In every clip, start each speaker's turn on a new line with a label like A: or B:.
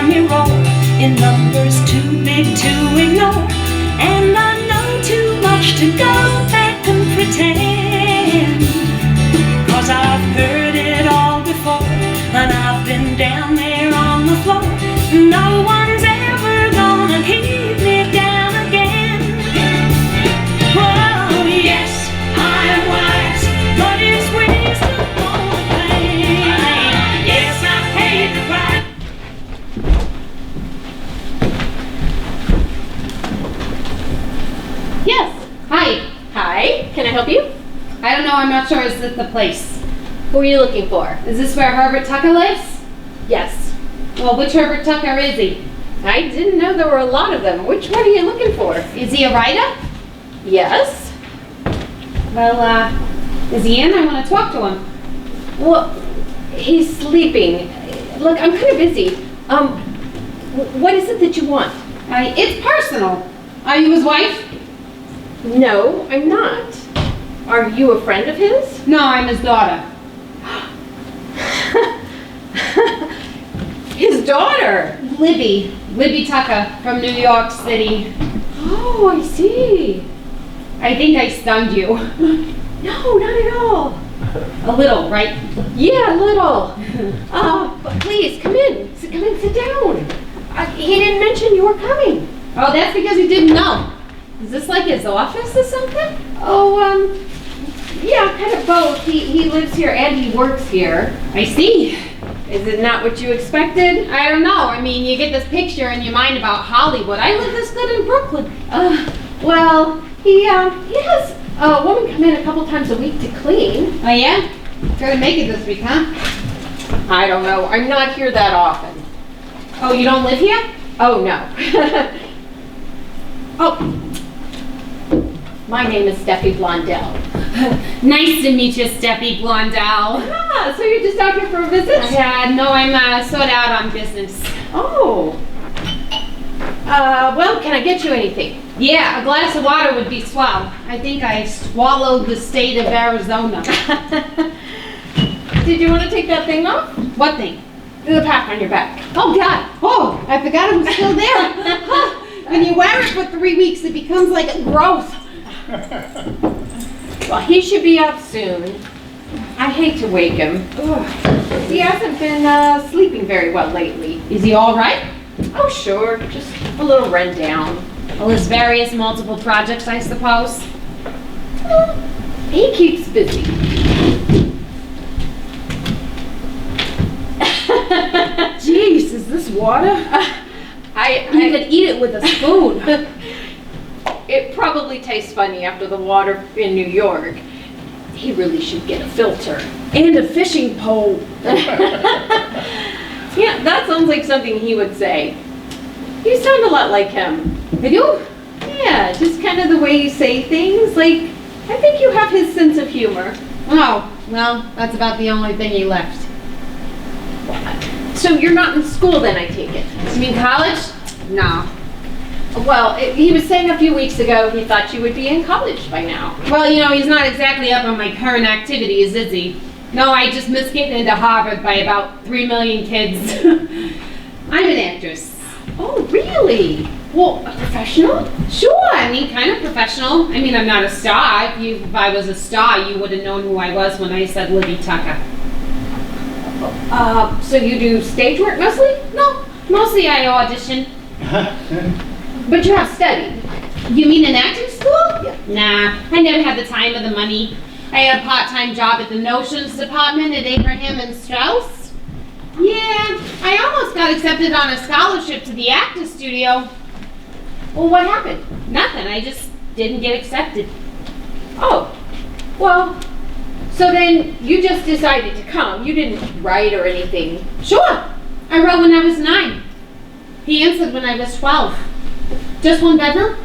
A: me roar in numbers too big to ignore. And I know too much to go back and pretend, 'cause I've heard it all before, and I've been down there on the floor. No one's ever gonna keep me down again. Well, yes, I'm wise, but it's reasonable to claim. Yes, I paid the price.
B: Yes. Hi.
C: Hi, can I help you?
B: I don't know. I'm not sure. Is this the place?
C: Who are you looking for?
B: Is this where Herbert Tucker lives?
C: Yes.
B: Well, which Herbert Tucker is he?
C: I didn't know there were a lot of them. Which one are you looking for?
B: Is he a writer?
C: Yes.
B: Well, is he in? I want to talk to him.
C: Well, he's sleeping. Look, I'm kind of busy. What is it that you want?
B: It's personal. Are you his wife?
C: No, I'm not. Are you a friend of his?
B: No, I'm his daughter.
C: His daughter?
B: Libby Tucker from New York City.
C: Oh, I see.
B: I think I stunned you.
C: No, not at all.
B: A little, right?
C: Yeah, a little. But please, come in. Come in, sit down. He didn't mention you were coming.
B: Oh, that's because you didn't know. Is this like his office or something?
C: Oh, yeah, kind of both. He lives here and he works here.
B: I see.
C: Is it not what you expected?
B: I don't know. I mean, you get this picture in your mind about Hollywood. I live this good in Brooklyn.
C: Well, he has a woman come in a couple times a week to clean.
B: Oh, yeah? Gotta make it this week, huh?
C: I don't know. I'm not here that often.
B: Oh, you don't live here?
C: Oh, no.
B: Oh.
C: My name is Steffi Blondell.
B: Nice to meet you, Steffi Blondell.
C: Ah, so you're just out here for a visit?
B: No, I'm sort of out on business.
C: Oh. Well, can I get you anything?
B: Yeah, a glass of water would be swell. I think I swallowed the state of Arizona.
C: Did you want to take that thing off?
B: What thing?
C: The pack on your back.
B: Oh, God. Oh, I forgot it was still there. When you wear it for 3 weeks, it becomes like a growth.
C: Well, he should be up soon. I hate to wake him. Ugh. He hasn't been sleeping very well lately.
B: Is he all right?
C: Oh, sure. Just a little run down.
B: Well, his various multiple projects, I suppose.
C: He keeps busy.
B: Jeez, is this water? You could eat it with a spoon.
C: It probably tastes funny after the water in New York. He really should get a filter.
B: And a fishing pole.
C: Yeah, that sounds like something he would say. You sound a lot like him.
B: I do?
C: Yeah, just kind of the way you say things. Like, I think you have his sense of humor.
B: Oh, well, that's about the only thing he left.
C: So you're not in school then, I take it?
B: You mean college? No.
C: Well, he was saying a few weeks ago he thought you would be in college by now.
B: Well, you know, he's not exactly up on my current activities, is he? No, I just missed getting into Harvard by about 3 million kids. I'm an actress.
C: Oh, really? Well, a professional?
B: Sure, I mean, kind of professional. I mean, I'm not a star. If I was a star, you would have known who I was when I said Libby Tucker.
C: So you do stage work mostly?
B: No, mostly I audition.
C: But you have studied.
B: You mean in acting school?
C: Yeah.
B: Nah, I never had the time or the money. I had a part-time job at the Notions department at Abraham and Strauss. Yeah, I almost got accepted on a scholarship to the acting studio.
C: Well, what happened?
B: Nothing, I just didn't get accepted.
C: Oh, well, so then you just decided to come. You didn't write or anything.
B: Sure, I wrote when I was 9. He answered when I was 12. Just one bedroom?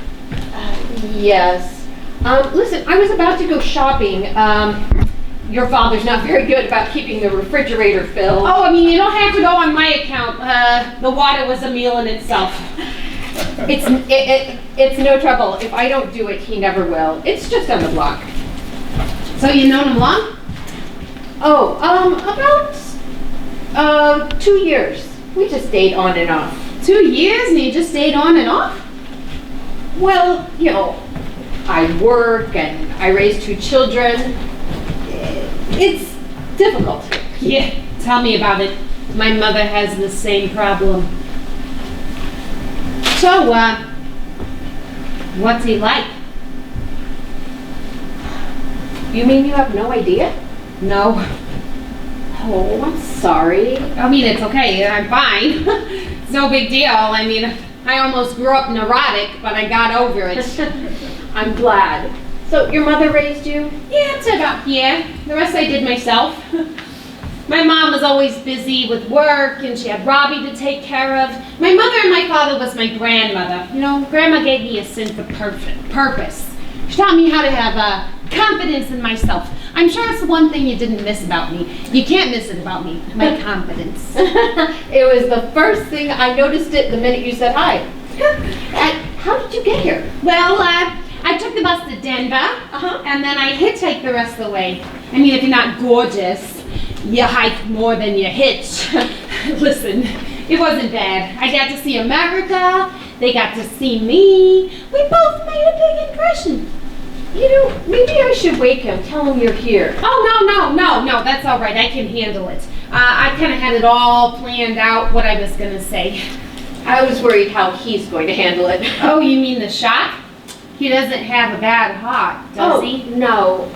C: Yes. Listen, I was about to go shopping. Your father's not very good about keeping the refrigerator filled.
B: Oh, I mean, you don't have to go on my account. The water was a meal in itself.
C: It's no trouble. If I don't do it, he never will. It's just on the block.
B: So you known him long?
C: Oh, about 2 years. We just stayed on and off.
B: 2 years and you just stayed on and off?
C: Well, I work and I raise 2 children. It's difficult.
B: Yeah, tell me about it. My mother has the same problem. So, what's he like?
C: You mean you have no idea?
B: No.
C: Oh, I'm sorry.
B: I mean, it's okay. I'm fine. It's no big deal. I mean, I almost grew up neurotic, but I got over it.
C: I'm glad. So, your mother raised you?
B: Yeah, it's about, yeah. The rest I did myself. My mom was always busy with work, and she had Robbie to take care of. My mother and my father was my grandmother. Grandma gave me a sense of purpose. She taught me how to have confidence in myself. I'm sure it's the one thing you didn't miss about me. You can't miss it about me, my confidence.
C: It was the first thing I noticed it the minute you said hi. How did you get here?
B: Well, I took the bus to Denver, and then I hitchhiked the rest of the way. I mean, if you're not gorgeous, you hike more than you hitch. Listen, it wasn't bad. I got to see America. They got to see me. We both made a big impression.
C: Maybe I should wake him, tell him you're here.
B: Oh, no, that's all right. I can handle it. I kind of had it all planned out what I was going to say.
C: I was worried how he's going to handle it.
B: Oh, you mean the shock? He doesn't have a bad heart, does he?
C: No.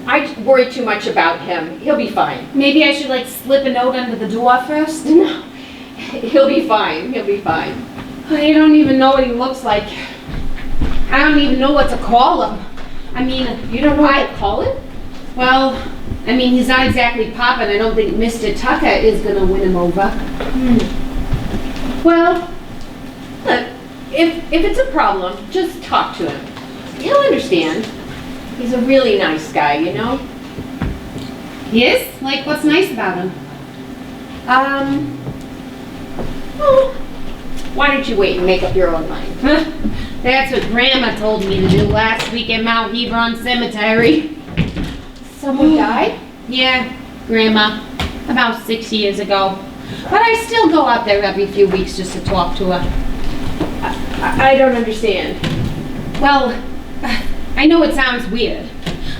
C: I worry too much about him. He'll be fine.
B: Maybe I should slip a note under the door first?
C: No. He'll be fine. He'll be fine.
B: I don't even know what he looks like. I don't even know what to call him. I mean,
C: You don't know what to call him?
B: well, I mean, he's not exactly poppin'. I don't think Mr. Tucker is gonna win him over.
C: Well, look, if it's a problem, just talk to him. He'll understand. He's a really nice guy,
B: He is? What's nice about him?
C: Well, why don't you wait and make up your own mind?
B: That's what Grandma told me to do last week at Mount Hebron Cemetery.
C: Someone died?
B: Yeah, Grandma. About 6 years ago. But I still go out there every few weeks just to talk to her.
C: I don't understand.
B: Well, I know it sounds weird.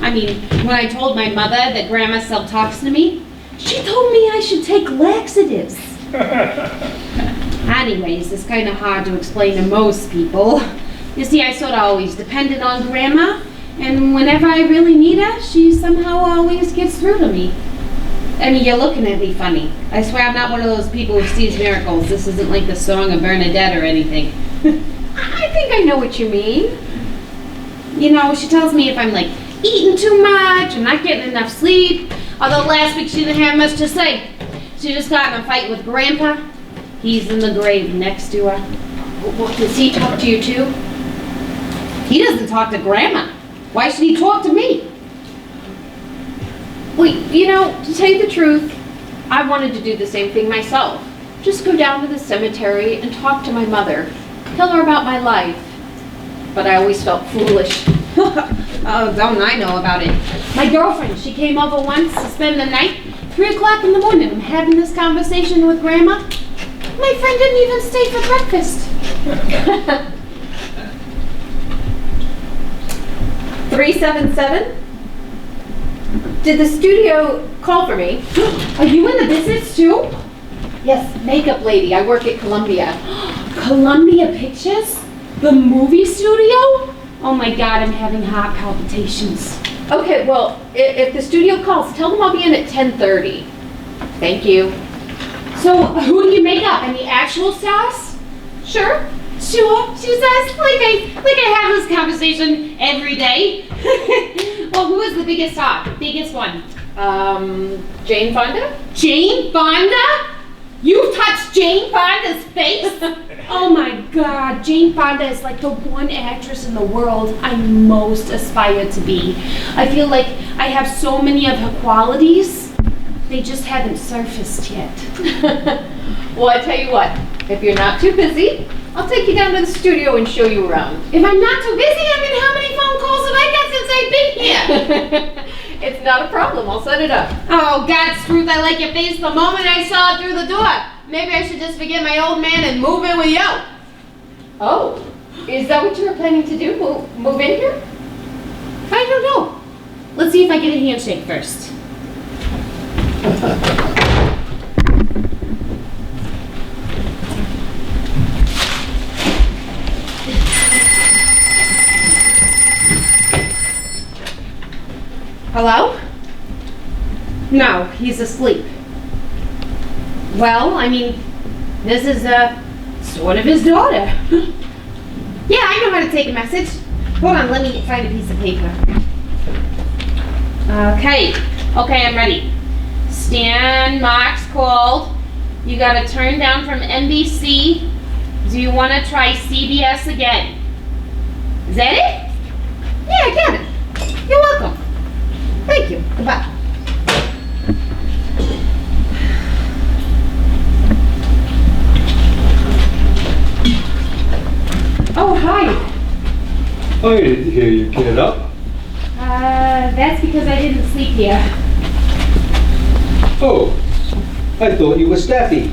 B: I mean, when I told my mother that Grandma still talks to me, she told me I should take laxatives. Anyways, it's kind of hard to explain to most people. You see, I sort of always depended on Grandma, and whenever I really need her, she somehow always gets through to me. I mean, you're looking at me funny. I swear I'm not one of those people who sees miracles. This isn't like the song of Bernadette or anything.
C: I think I know what you mean.
B: She tells me if I'm eating too much or not getting enough sleep. Although last week she didn't have much to say. She just got in a fight with Grandpa. He's in the grave next to her.
C: Well, does he talk to you too?
B: He doesn't talk to Grandma. Why should he talk to me?
C: Well, to tell you the truth, I wanted to do the same thing myself. Just go down to the cemetery and talk to my mother. Tell her about my life. But I always felt foolish.
B: Oh, don't I know about it. My girlfriend, she came over once to spend the night. 3 o'clock in the morning, I'm having this conversation with Grandma. My friend didn't even stay for breakfast.
C: 377? Did the studio call for me?
B: Are you in the business too?
C: Yes, makeup lady. I work at Columbia.
B: Columbia Pictures? The movie studio? Oh my God, I'm having heart palpitations.
C: Okay, well, if the studio calls, tell them I'll be in at 10:30. Thank you.
B: So, who do you make up? Any actual stars?
C: Sure.
B: Sure, she says, like I have this conversation every day. Well, who is the biggest star? Biggest one?
C: Jane Fonda?
B: Jane Fonda? You touched Jane Fonda's face? Oh my God, Jane Fonda is like the one actress in the world I most aspire to be. I feel like I have so many of her qualities, they just haven't surfaced yet.
C: Well, I tell you what, if you're not too busy, I'll take you down to the studio and show you around.
B: If I'm not too busy, I mean, how many phone calls have I got since I've been here?
C: It's not a problem. I'll set it up.
B: Oh, God's truth, I like your face the moment I saw it through the door. Maybe I should just forget my old man and move in with you.
C: Oh, is that what you were planning to do? Move in here?
B: I don't know. Let's see if I get a handshake first. Hello? No, he's asleep. Well, I mean, this is, sort of his daughter. Yeah, I know how to take a message. Hold on, let me find a piece of paper. Okay, I'm ready. Stan Marks called. You gotta turn down from NBC. Do you wanna try CBS again? Is that it? Yeah, I got it. You're welcome. Thank you. Goodbye. Oh, hi.
D: I didn't hear you get up.
B: That's because I didn't sleep here.
D: Oh, I thought you were Steffi.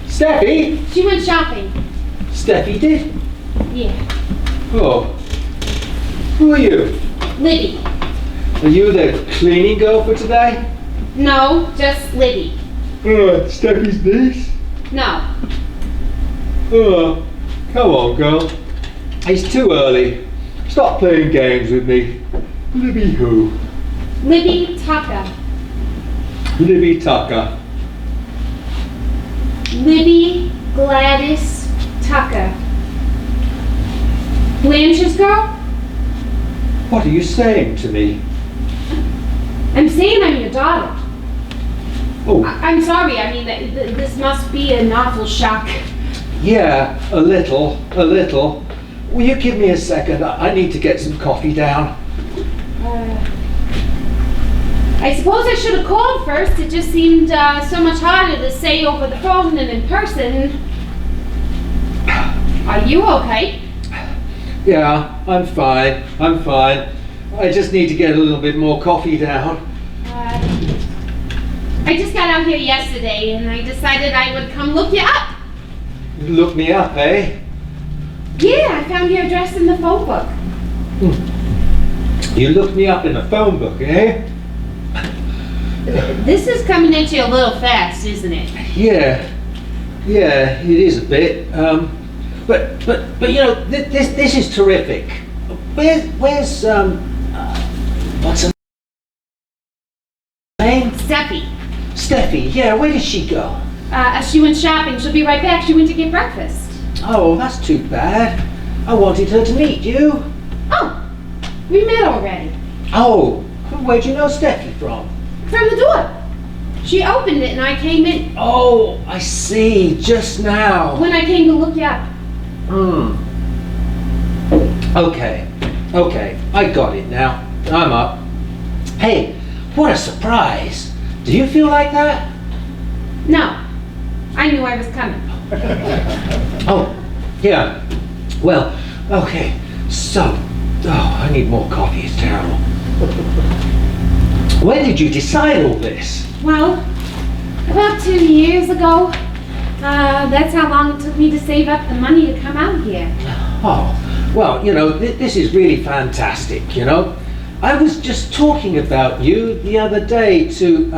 D: Steffi?
B: She went shopping.
D: Steffi did?
B: Yeah.
D: Oh. Who are you?
B: Libby.
D: Are you the cleaning girl for today?
B: No, just Libby.
D: Steffi's niece?
B: No.
D: Oh, come on, girl. It's too early. Stop playing games with me. Libby who?
B: Libby Tucker.
D: Libby Tucker.
B: Libby Gladys Tucker. Blanche's girl?
D: What are you saying to me?
B: I'm saying I'm your daughter.
D: Oh,
B: I'm sorry, I mean, this must be an awful shock.
D: yeah, a little. Will you give me a second? I need to get some coffee down.
B: I suppose I should have called first. It just seemed so much harder to say over the phone than in person. Are you okay?
D: Yeah, I'm fine. I just need to get a little bit more coffee down.
B: I just got out here yesterday and I decided I would come look you up.
D: Look me up, eh?
B: Yeah, I found your address in the phone book.
D: You looked me up in the phone book, eh?
B: This is coming at you a little fast, isn't it?
D: Yeah, it is a bit. But you know, this is terrific. Where's what's her name?
B: Steffi.
D: Steffi. Yeah, where did she go?
B: She went shopping. She'll be right back. She went to get breakfast.
D: Oh, that's too bad. I wanted her to meet you.
B: Oh, we met already.
D: Oh, where'd you know Steffi from?
B: From the door. She opened it and I came in.
D: Oh, I see. Just now.
B: When I came to look you up.
D: Okay, I got it now. I'm up. Hey, what a surprise. Do you feel like that?
B: No, I knew I was coming.
D: Oh, yeah. Well, okay. So, I need more coffee. It's terrible. When did you decide all this?
B: Well, about 2 years ago. That's how long it took me to save up the money to come out here.
D: Oh, well, you know, this is really fantastic, you know. I was just talking about you the other day to,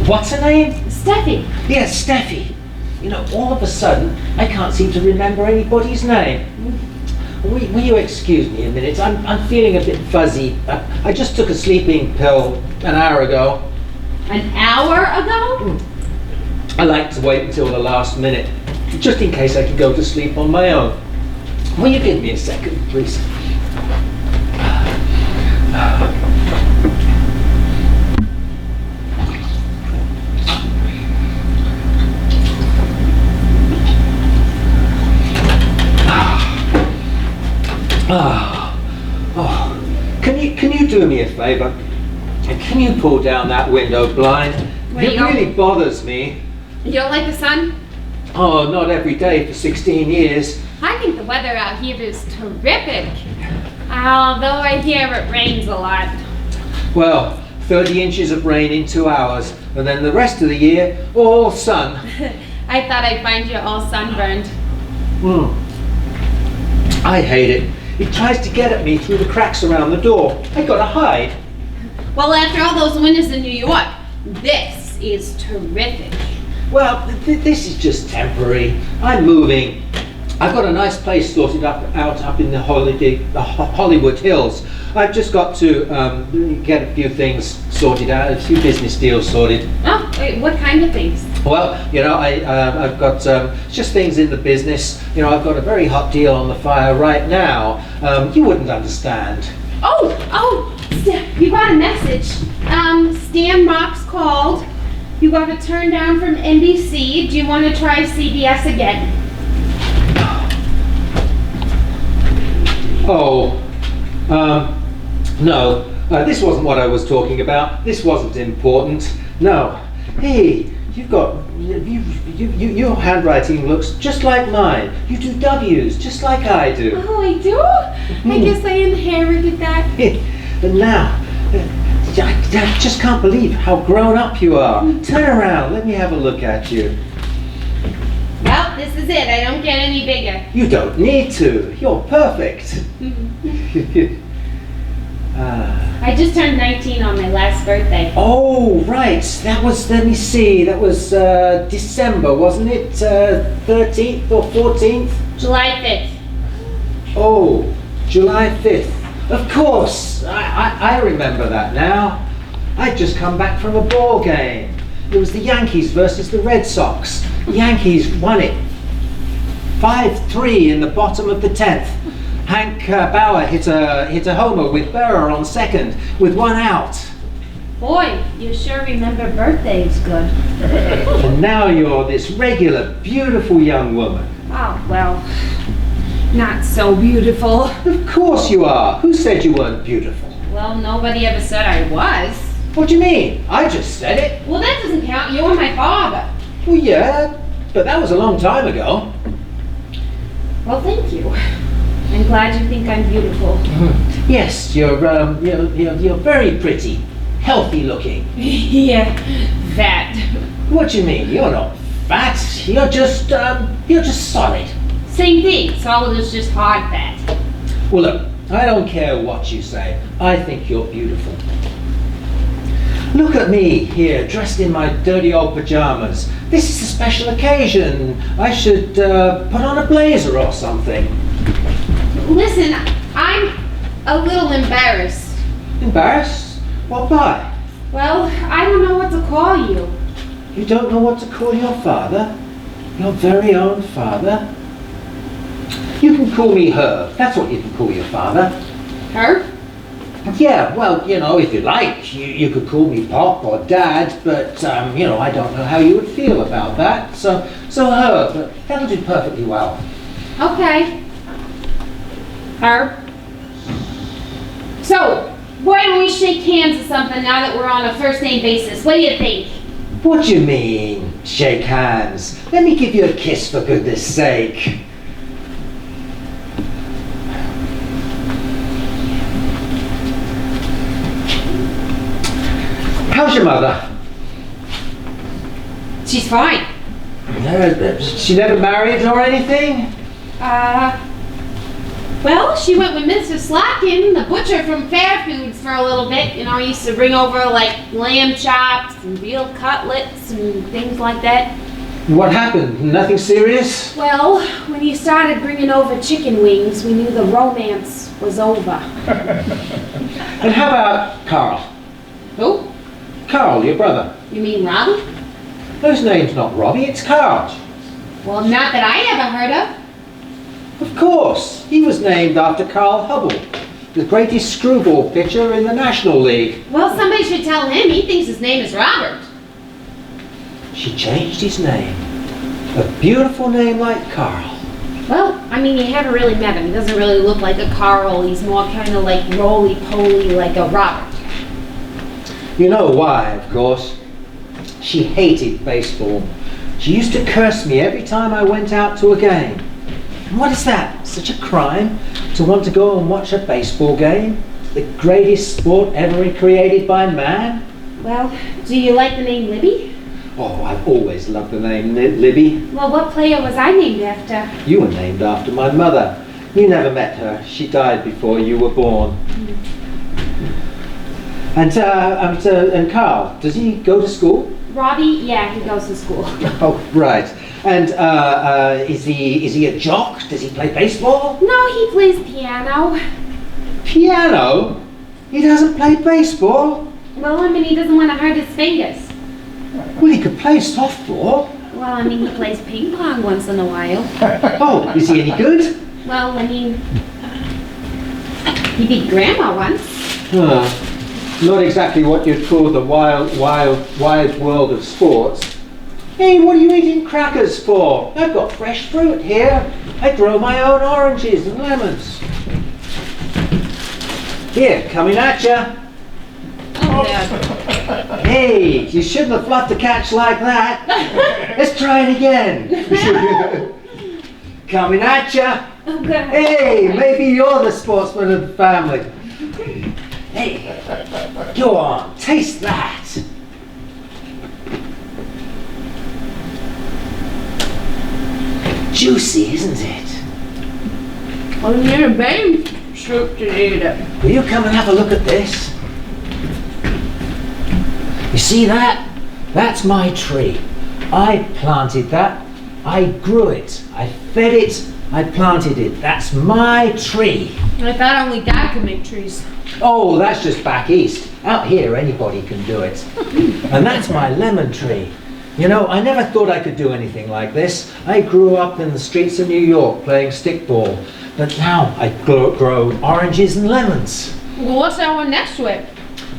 D: what's her name?
B: Steffi.
D: Yes, Steffi. You know, all of a sudden, I can't seem to remember anybody's name. Will you excuse me a minute? I'm feeling a bit fuzzy. I just took a sleeping pill an hour ago.
B: An hour ago?
D: I like to wait until the last minute, just in case I can go to sleep on my own. Will you give me a second, please? Can you do me a favor? Can you pull down that window blind? It really bothers me.
B: You don't like the sun?
D: Oh, not every day for 16 years.
B: I think the weather out here is terrific. Although I hear it rains a lot.
D: Well, 30 inches of rain in 2 hours, and then the rest of the year, all sun.
B: I thought I'd find you all sunburned.
D: I hate it. It tries to get at me through the cracks around the door. I gotta hide.
B: Well, after all those winters in New York, this is terrific.
D: Well, this is just temporary. I'm moving. I've got a nice place sorted out up in the Hollywood Hills. I've just got to get a few things sorted out, a few business deals sorted.
B: Oh, wait, what kind of things?
D: Well, you know, I've got just things in the business. You know, I've got a very hot deal on the fire right now. You wouldn't understand.
B: Oh, you got a message. Stan Mox called. You got a turn down from NBC. Do you want to try CBS again?
D: Oh, no, this wasn't what I was talking about. This wasn't important. No. Hey, your handwriting looks just like mine. You do W's just like I do.
B: Oh, I do? I guess I inherited that.
D: But now, I just can't believe how grown up you are. Turn around, let me have a look at you.
B: Well, this is it. I don't get any bigger.
D: You don't need to. You're perfect.
B: I just turned 19 on my last birthday.
D: Oh, right. That was, let me see, that was December, wasn't it? 13th or 14th?
B: July 5th.
D: Oh, July 5th. Of course. I remember that now. I'd just come back from a ball game. It was the Yankees versus the Red Sox. The Yankees won it 5-3 in the bottom of the 10th. Hank Bauer hit a homer with Berra on second with 1 out.
B: Boy, you sure remember birthdays good.
D: And now you're this regular, beautiful young woman.
B: Oh, well, not so beautiful.
D: Of course you are. Who said you weren't beautiful?
B: Well, nobody ever said I was.
D: What do you mean? I just said it.
B: Well, that doesn't count. You were my father.
D: Well, yeah, but that was a long time ago.
B: Well, thank you. I'm glad you think I'm beautiful.
D: Yes, you're very pretty, healthy looking.
B: Yeah, fat.
D: What do you mean? You're not fat. You're just solid.
B: Same thing. Solid is just hard fat.
D: Well, look, I don't care what you say. I think you're beautiful. Look at me here, dressed in my dirty old pajamas. This is a special occasion. I should put on a blazer or something.
B: Listen, I'm a little embarrassed.
D: Embarrassed? What by?
B: Well, I don't know what to call you.
D: You don't know what to call your father? Your very own father? You can call me Herb. That's what you can call your father.
B: Herb?
D: Yeah, well, you know, if you like, you could call me Pop or Dad, but, you know, I don't know how you would feel about that. So Herb, that'll do perfectly well.
B: Okay. Herb? So, why don't we shake hands or something now that we're on a first name basis? What do you think?
D: What do you mean, shake hands? Let me give you a kiss, for goodness sake. How's your mother?
B: She's fine.
D: She never married or anything?
B: Well, she went with Mr. Slotkin, the butcher from Fair Foods, for a little bit. You know, he used to bring over like lamb chops and veal cutlets and things like that.
D: What happened? Nothing serious?
B: Well, when he started bringing over chicken wings, we knew the romance was over.
D: And how about Carl?
B: Who?
D: Carl, your brother.
B: You mean Robbie?
D: His name's not Robbie, it's Carl.
B: Well, not that I ever heard of.
D: Of course, he was named after Carl Hubble, the greatest screwball pitcher in the National League.
B: Well, somebody should tell him. He thinks his name is Robert.
D: She changed his name. A beautiful name like Carl.
B: Well, I mean, you haven't really met him. He doesn't really look like a Carl. He's more kind of like roly-poly, like a Robert.
D: You know why, of course. She hated baseball. She used to curse me every time I went out to a game. And what is that? Such a crime? To want to go and watch a baseball game? The greatest sport ever created by man?
B: Well, do you like the name Libby?
D: Oh, I've always loved the name Libby.
B: Well, what player was I named after?
D: You were named after my mother. You never met her. She died before you were born. And Carl, does he go to school?
B: Robbie? Yeah, he goes to school.
D: Oh, right. And is he a jock? Does he play baseball?
B: No, he plays piano.
D: Piano? He doesn't play baseball?
B: Well, I mean, he doesn't want to hurt his fingers.
D: Well, he could play softball.
B: Well, I mean, he plays ping pong once in a while.
D: Oh, is he any good?
B: Well, I mean, he beat Grandma once.
D: Not exactly what you'd call the wide world of sports. Hey, what are you eating crackers for? I've got fresh fruit here. I grow my own oranges and lemons. Here, coming at ya.
B: Oh, Dad.
D: Hey, you shouldn't have fluffed the catch like that. Let's try it again. Coming at ya.
B: Oh, God.
D: Hey, maybe you're the sportsman of the family. Hey, go on, taste that. Juicy, isn't it?
C: Oh, yeah, babe. Sure to eat it.
D: Will you come and have a look at this? You see that? That's my tree. I planted that. I grew it. I fed it. I planted it. That's my tree.
C: I thought only God could make trees.
D: Oh, that's just back east. Out here, anybody can do it. And that's my lemon tree. You know, I never thought I could do anything like this. I grew up in the streets of New York playing stickball. But now I grow oranges and lemons.
C: Well, what's that one next to it?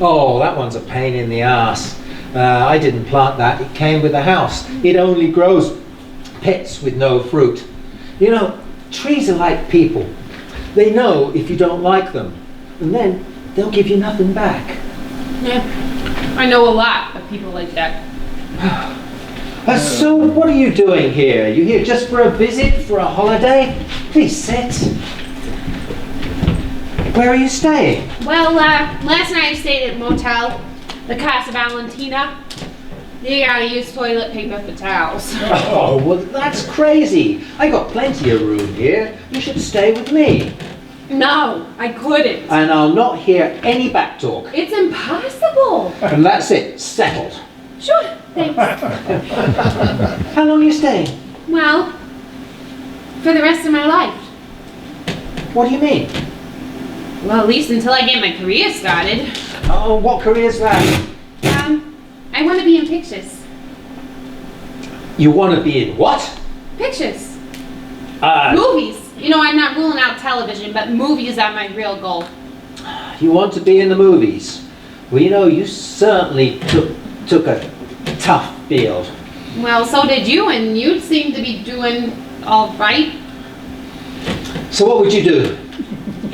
D: Oh, that one's a pain in the ass. I didn't plant that. It came with the house. It only grows pits with no fruit. You know, trees are like people. They know if you don't like them. And then they'll give you nothing back.
C: Yeah, I know a lot of people like that.
D: So what are you doing here? You here just for a visit, for a holiday? Please sit. Where are you staying?
B: Well, last night I stayed at a motel, the Casa Valentina. You gotta use toilet paper for towels.
D: Oh, well, that's crazy. I got plenty of room here. You should stay with me.
B: No, I couldn't.
D: And I'll not hear any back talk.
B: It's impossible.
D: And that's it. Settled.
B: Sure, thanks.
D: How long are you staying?
B: Well, for the rest of my life.
D: What do you mean?
B: Well, at least until I get my career started.
D: Oh, what career's that?
B: I want to be in pictures.
D: You want to be in what?
B: Pictures. Movies. You know, I'm not ruling out television, but movies are my real goal.
D: You want to be in the movies? Well, you know, you certainly took a tough field.
B: Well, so did you, and you seem to be doing all right.
D: So what would you do?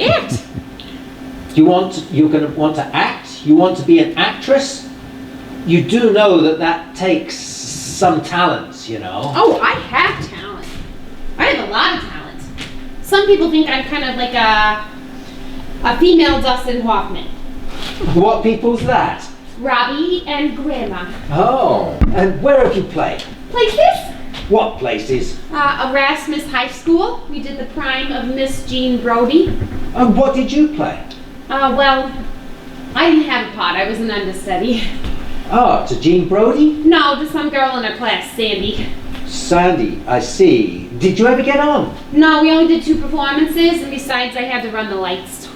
B: Act.
D: You're going to want to act? You want to be an actress? You do know that takes some talent, you know.
B: Oh, I have talent. I have a lot of talent. Some people think I'm kind of like a female Dustin Hoffman.
D: What people's that?
B: Robbie and Grandma.
D: Oh, and where have you played?
B: Places?
D: What places?
B: Erasmus High School. We did the prime of Miss Jean Brody.
D: And what did you play?
B: Well, I didn't have a part. I was an understudy.
D: Oh, to Jean Brody?
B: No, to some girl in her class, Sandy.
D: Sandy, I see. Did you ever get on?
B: No, we only did 2 performances, and besides, I had to run the lights.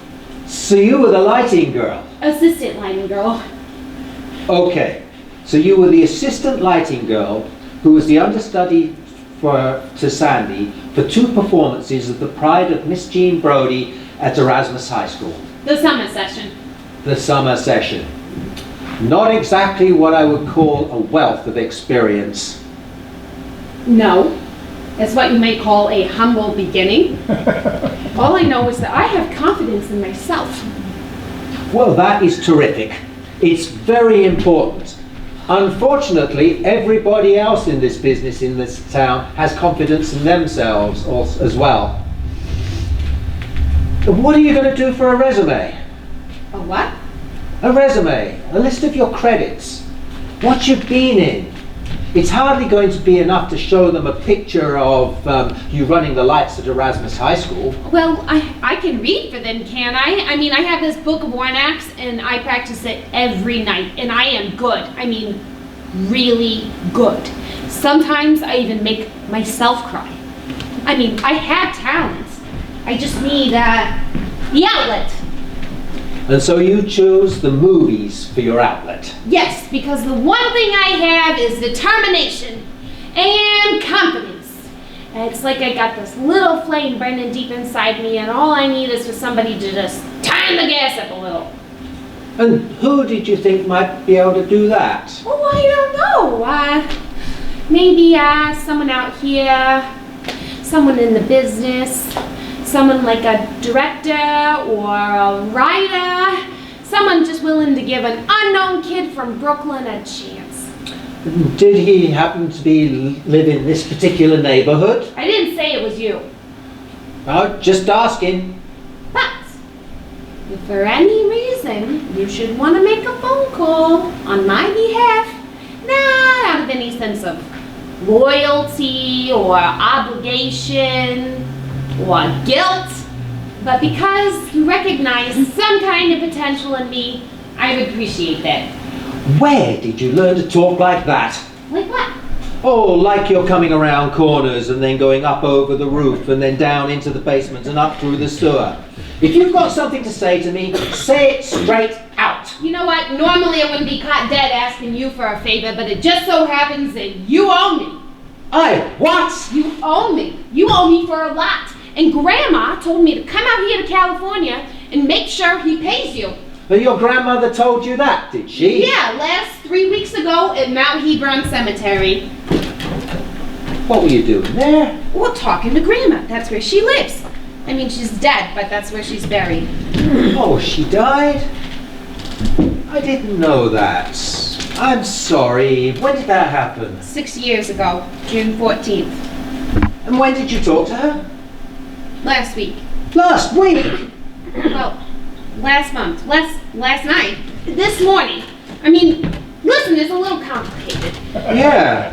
D: So you were the lighting girl?
B: Assistant lighting girl.
D: Okay, so you were the assistant lighting girl who was the understudy to Sandy for 2 performances of The Pride of Miss Jean Brody at Erasmus High School.
B: The summer session.
D: The summer session. Not exactly what I would call a wealth of experience.
B: No. That's what you may call a humble beginning. All I know is that I have confidence in myself.
D: Well, that is terrific. It's very important. Unfortunately, everybody else in this business in this town has confidence in themselves as well. What are you going to do for a resume?
B: A what?
D: A resume, a list of your credits. What you've been in. It's hardly going to be enough to show them a picture of you running the lights at Erasmus High School.
B: Well, I can read for them, can't I? I mean, I have this book of one acts and I practice it every night and I am good. I mean, really good. Sometimes I even make myself cry. I mean, I have talents. I just need the outlet.
D: And so you chose the movies for your outlet.
B: Yes, because the one thing I have is determination and confidence. And it's like I got this little flame burning deep inside me and all I need is for somebody to just turn the gas up a little.
D: And who did you think might be able to do that?
B: Oh, I don't know. Maybe someone out here, someone in the business, someone like a director or a writer, someone just willing to give an unknown kid from Brooklyn a chance.
D: Did he happen to live in this particular neighborhood?
B: I didn't say it was you.
D: Oh, just asking.
B: But if for any reason you should want to make a phone call on my behalf, not out of any sense of loyalty or obligation or guilt, but because you recognize some kind of potential in me, I would appreciate that.
D: Where did you learn to talk like that?
B: Like what?
D: Oh, like you're coming around corners and then going up over the roof and then down into the basement and up through the sewer. If you've got something to say to me, say it straight out.
B: You know what? Normally I wouldn't be caught dead asking you for a favor, but it just so happens that you owe me.
D: What?
B: You owe me. You owe me for a lot. And Grandma told me to come out here to California and make sure he pays you.
D: But your grandmother told you that, did she?
B: Yeah, last 3 weeks ago at Mount Hebron Cemetery.
D: What were you doing there?
B: Well, talking to Grandma. That's where she lives. I mean, she's dead, but that's where she's buried.
D: Oh, she died? I didn't know that. I'm sorry. When did that happen?
B: 6 years ago, June 14th.
D: And when did you talk to her?
B: Last week.
D: Last week?
B: Well, last month. Last night. This morning. I mean, listen, it's a little complicated.
D: Yeah.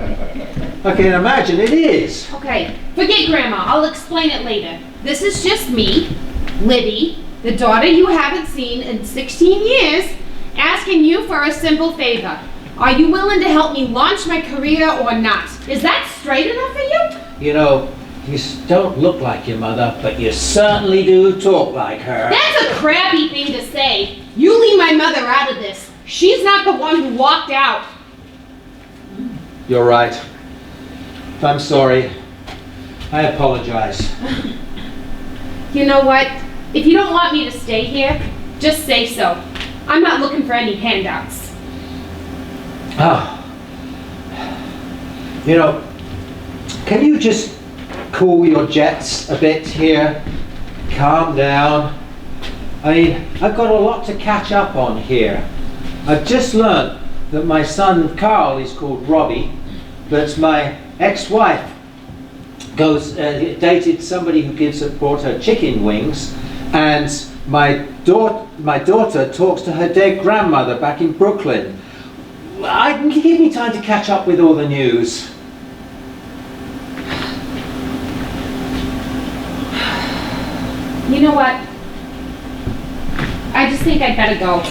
D: I can imagine it is.
B: Okay, forget Grandma. I'll explain it later. This is just me, Libby, the daughter you haven't seen in 16 years, asking you for a simple favor. Are you willing to help me launch my career or not? Is that straight enough for you?
D: You know, you don't look like your mother, but you certainly do talk like her.
B: That's a crappy thing to say. You leave my mother out of this. She's not the one who walked out.
D: You're right. I'm sorry. I apologize.
B: You know what? If you don't want me to stay here, just say so. I'm not looking for any handouts.
D: Ah. You know, can you just cool your jets a bit here? Calm down. I mean, I've got a lot to catch up on here. I've just learnt that my son Carl is called Robbie, that my ex-wife dated somebody who brought her chicken wings, and my daughter talks to her dead grandmother back in Brooklyn. Give me time to catch up with all the news.
B: You know what? I just think I'd better go.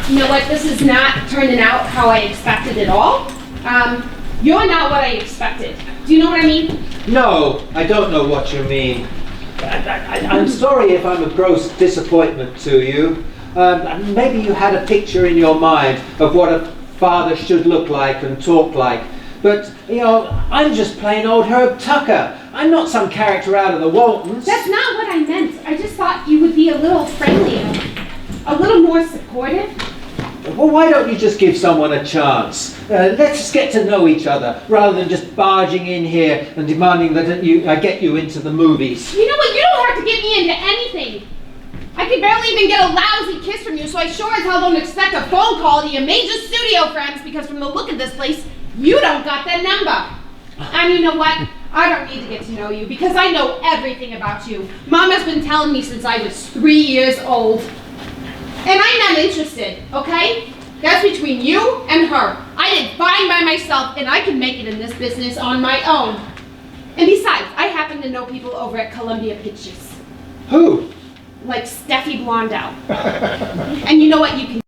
B: You know what? This is not turning out how I expected at all. You're not what I expected. Do you know what I mean?
D: No, I don't know what you mean. I'm sorry if I'm a gross disappointment to you. Maybe you had a picture in your mind of what a father should look like and talk like. But, you know, I'm just plain old Herb Tucker. I'm not some character out of the Waltons.
B: That's not what I meant. I just thought you would be a little friendlier, a little more supportive.
D: Well, why don't you just give someone a chance? Let's just get to know each other, rather than just barging in here and demanding that I get you into the movies.
B: You know what? You don't have to get me into anything. I could barely even get a lousy kiss from you, so I sure as hell don't expect a phone call to your major studio friends, because from the look of this place, you don't got their number. And you know what? I don't need to get to know you because I know everything about you. Mom has been telling me since I was 3 years old. And I'm not interested, okay? That's between you and her. I did fine by myself and I can make it in this business on my own. And besides, I happen to know people over at Columbia Pictures.
D: Who?
B: Like Steffi Blondell. And you know what? You can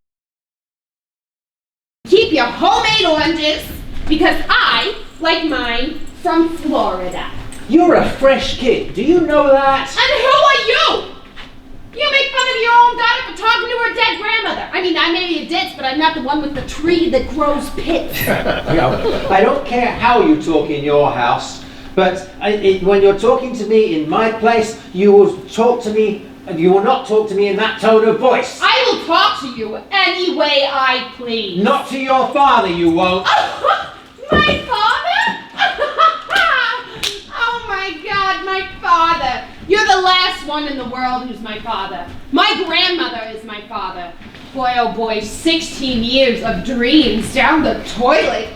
B: keep your homemade oranges because I like mine from Florida.
D: You're a fresh kid. Do you know that?
B: And who are you? You make fun of your own daughter for talking to her dead grandmother. I mean, I may be a ditz, but I'm not the one with the tree that grows pits.
D: I don't care how you talk in your house, but when you're talking to me in my place, you will talk to me, and you will not talk to me in that tone of voice.
B: I will talk to you any way I please.
D: Not to your father, you won't.
B: My father? Oh my God, my father. You're the last one in the world who's my father. My grandmother is my father. Boy, oh boy, 16 years of dreams down the toilet.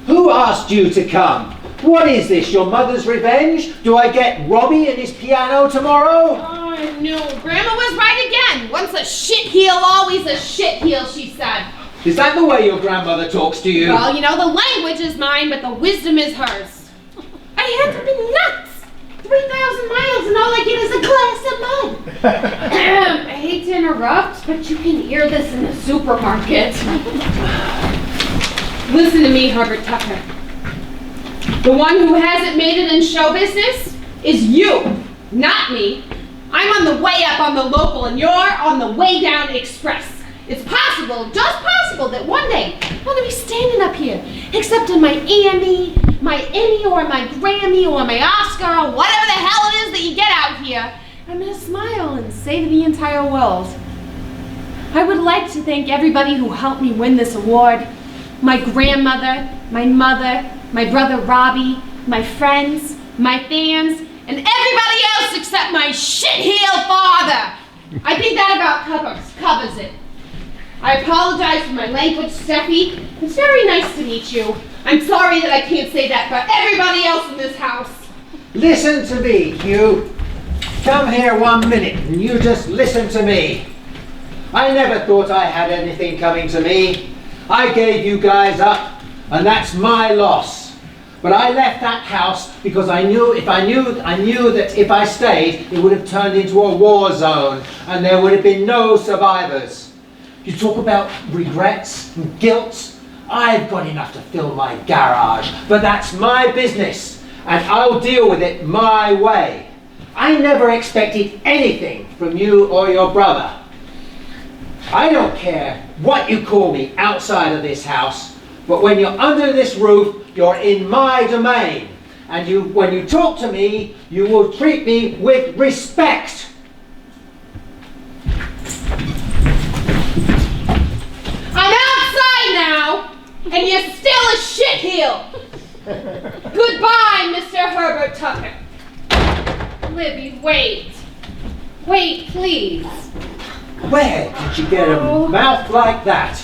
D: Who asked you to come? What is this, your mother's revenge? Do I get Robbie and his piano tomorrow?
B: Oh no, Grandma was right again. Once a shit heel, always a shit heel, she said.
D: Is that the way your grandmother talks to you?
B: Well, you know, the language is mine, but the wisdom is hers. I had to be nuts. 3,000 miles and all I get is a glass of mud. I hate to interrupt, but you can hear this in the supermarket. Listen to me, Herbert Tucker. The one who hasn't made it in show business is you, not me. I'm on the way up on the local and you're on the way down express. It's possible, just possible, that one day I'm going to be standing up here, accepting my Emmy, or my Grammy, or my Oscar, or whatever the hell it is that you get out here. I'm going to smile and say to the entire world, I would like to thank everybody who helped me win this award. My grandmother, my mother, my brother Robbie, my friends, my fans, and everybody else except my shit-heel father. I think that about covers it. I apologize for my language, Steffi. It's very nice to meet you. I'm sorry that I can't say that for everybody else in this house.
D: Listen to me, Hugh. Come here 1 minute and you just listen to me. I never thought I had anything coming to me. I gave you guys up, and that's my loss. But I left that house because I knew that if I stayed, it would have turned into a war zone, and there would have been no survivors. You talk about regrets and guilt. I've got enough to fill my garage, but that's my business, and I'll deal with it my way. I never expected anything from you or your brother. I don't care what you call me outside of this house, but when you're under this roof, you're in my domain. And when you talk to me, you will treat me with respect.
B: I'm outside now, and you're still a shitheel. Goodbye, Mr. Herbert Tucker.
C: Libby, wait. Wait, please.
D: Where did you get a mouth like that?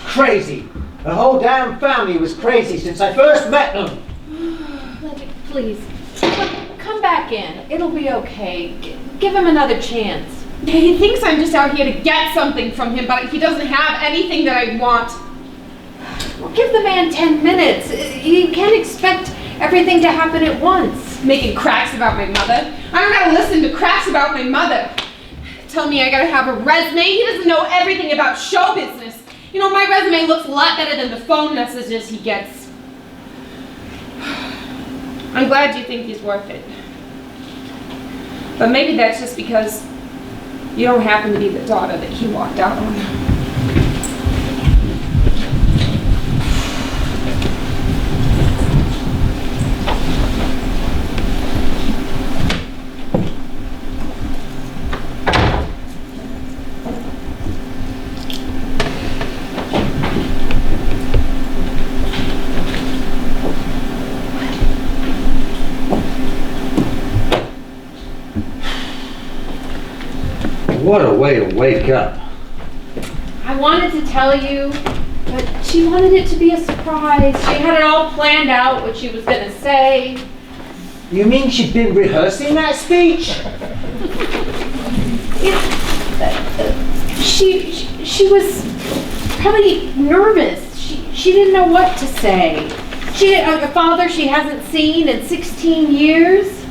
D: Crazy. The whole damn family was crazy since I first met them.
C: Libby, please. Come back in. It'll be okay. Give him another chance.
B: He thinks I'm just out here to get something from him, but he doesn't have anything that I want.
C: Well, give the man 10 minutes. You can't expect everything to happen at once.
B: Making cracks about my mother. I don't gotta listen to cracks about my mother. Tell me I gotta have a resume. He doesn't know everything about show business. You know, my resume looks a lot better than the phone messages he gets. I'm glad you think he's worth it. But maybe that's just because you don't happen to be the daughter that he walked out on.
D: What a way to wake up.
C: I wanted to tell you, but she wanted it to be a surprise. She had it all planned out, what she was going to say.
D: You mean she'd been rehearsing that speech?
C: She was probably nervous. She didn't know what to say. She had a father she hasn't seen in 16 years.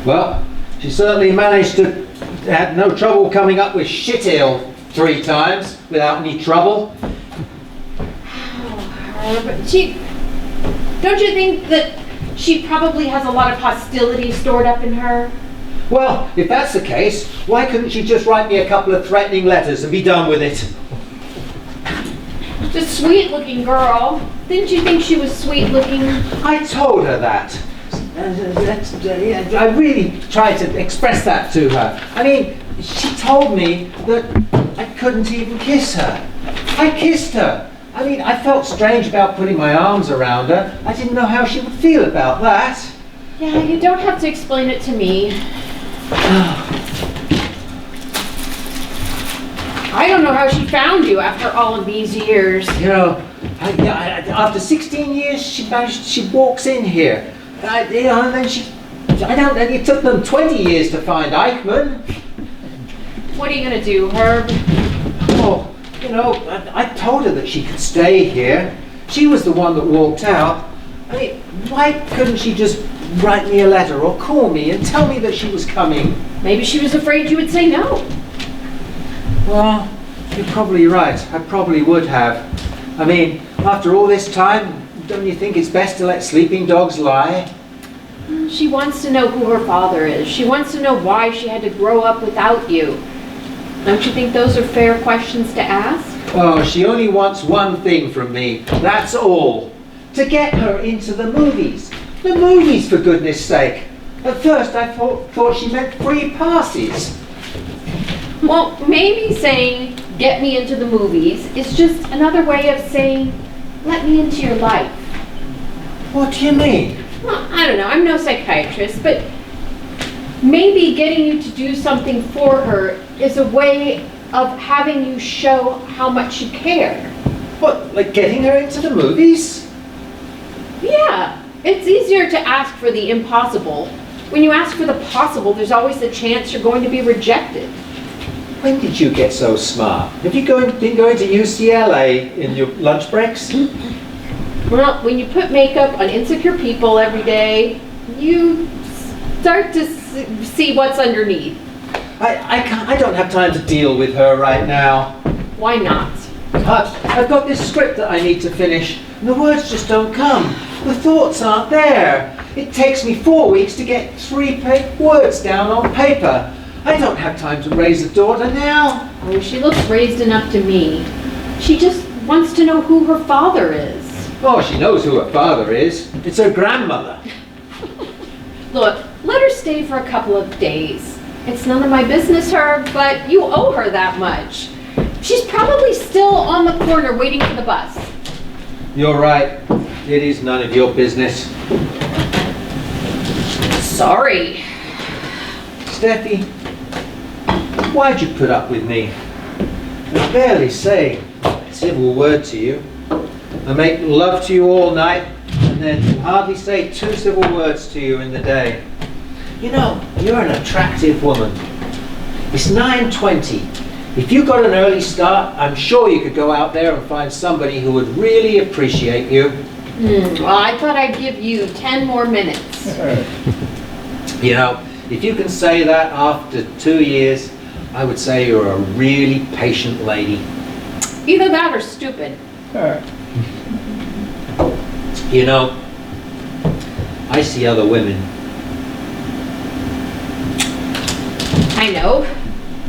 D: Well, she certainly managed to have no trouble coming up with shit ale 3 times without any trouble.
C: But don't you think that she probably has a lot of hostility stored up in her?
D: Well, if that's the case, why couldn't she just write me a couple of threatening letters and be done with it?
C: The sweet-looking girl. Didn't you think she was sweet-looking?
D: I told her that. I really tried to express that to her. I mean, she told me that I couldn't even kiss her. I kissed her. I mean, I felt strange about putting my arms around her. I didn't know how she would feel about that.
C: Yeah, you don't have to explain it to me. I don't know how she found you after all of these years.
D: You know, after 16 years, she walks in here. And then it took them 20 years to find Eichmann.
C: What are you gonna do, Herb?
D: Oh, you know, I told her that she could stay here. She was the one that walked out. I mean, why couldn't she just write me a letter or call me and tell me that she was coming?
C: Maybe she was afraid you would say no.
D: Well, you're probably right. I probably would have. I mean, after all this time, don't you think it's best to let sleeping dogs lie?
C: She wants to know who her father is. She wants to know why she had to grow up without you. Don't you think those are fair questions to ask?
D: Oh, she only wants one thing from me. That's all. To get her into the movies. The movies, for goodness sake. At first I thought she meant free passes.
C: Well, maybe saying, get me into the movies, is just another way of saying, let me into your life.
D: What do you mean?
C: Well, I don't know, I'm no psychiatrist, but maybe getting you to do something for her is a way of having you show how much you care.
D: What, like getting her into the movies?
C: Yeah, it's easier to ask for the impossible. When you ask for the possible, there's always the chance you're going to be rejected.
D: When did you get so smart? Have you been going to UCLA in your lunch breaks?
C: Well, when you put makeup on insecure people every day, you start to see what's underneath.
D: I don't have time to deal with her right now.
C: Why not?
D: I've got this script that I need to finish, and the words just don't come. The thoughts aren't there. It takes me 4 weeks to get 3 words down on paper. I don't have time to raise a daughter now.
C: Oh, she looks raised enough to me. She just wants to know who her father is.
D: Oh, she knows who her father is. It's her grandmother.
C: Look, let her stay for a couple of days. It's none of my business, Herb, but you owe her that much. She's probably still on the corner waiting for the bus.
D: You're right. It is none of your business.
C: Sorry.
D: Steffi, why'd you put up with me? I barely say a civil word to you. I make love to you all night and then hardly say 2 civil words to you in the day. You know, you're an attractive woman. It's 9:20. If you got an early start, I'm sure you could go out there and find somebody who would really appreciate you.
C: Well, I thought I'd give you 10 more minutes.
D: You know, if you can say that after 2 years, I would say you're a really patient lady.
C: Either that or stupid.
D: You know, I see other women.
C: I know,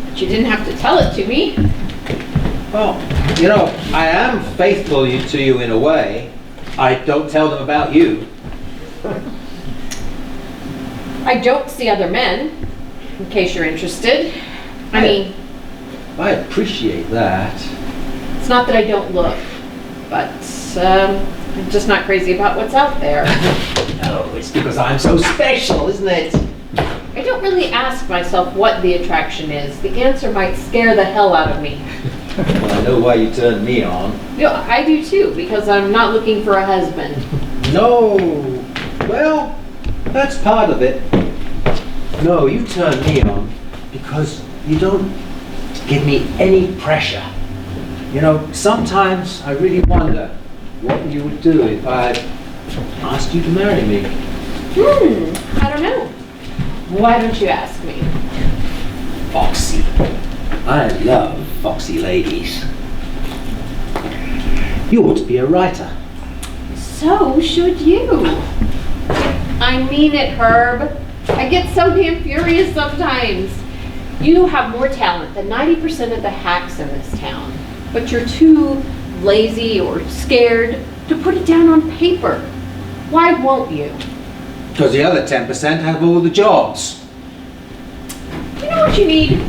C: but you didn't have to tell it to me.
D: Well, you know, I am faithful to you in a way. I don't tell them about you.
C: I don't see other men, in case you're interested. I mean,
D: I appreciate that.
C: it's not that I don't look, but I'm just not crazy about what's out there.
D: Oh, it's because I'm so special, isn't it?
C: I don't really ask myself what the attraction is. The answer might scare the hell out of me.
D: Well, I know why you turned me on.
C: You know, I do too, because I'm not looking for a husband.
D: No. Well, That's part of it. No, you turn me on because you don't give me any pressure. You know, sometimes I really wonder what you would do if I asked you to marry me.
C: I don't know. Why don't you ask me?
D: Foxy. I love foxy ladies. You ought to be a writer.
C: So should you. I mean it, Herb. I get so damn furious sometimes. You have more talent than 90% of the hacks in this town, but you're too lazy or scared to put it down on paper. Why won't you?
D: Because the other 10% have all the jobs.
C: You know what you need?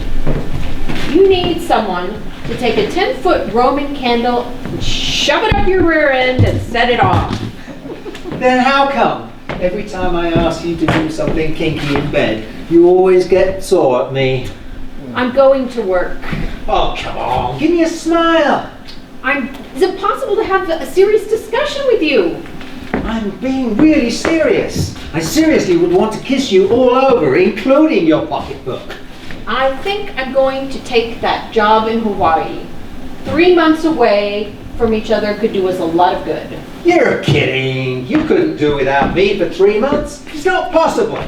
C: You need someone to take a 10-foot Roman candle and shove it up your rear end and set it off.
D: Then how come every time I ask you to do something kinky in bed, you always get sore at me?
C: I'm going to work.
D: Oh, come on, give me a smile.
C: Is it possible to have a serious discussion with you?
D: I'm being really serious. I seriously would want to kiss you all over, including your pocketbook.
C: I think I'm going to take that job in Hawaii. 3 months away from each other could do us a lot of good.
D: You're kidding. You couldn't do without me for 3 months. It's not possible.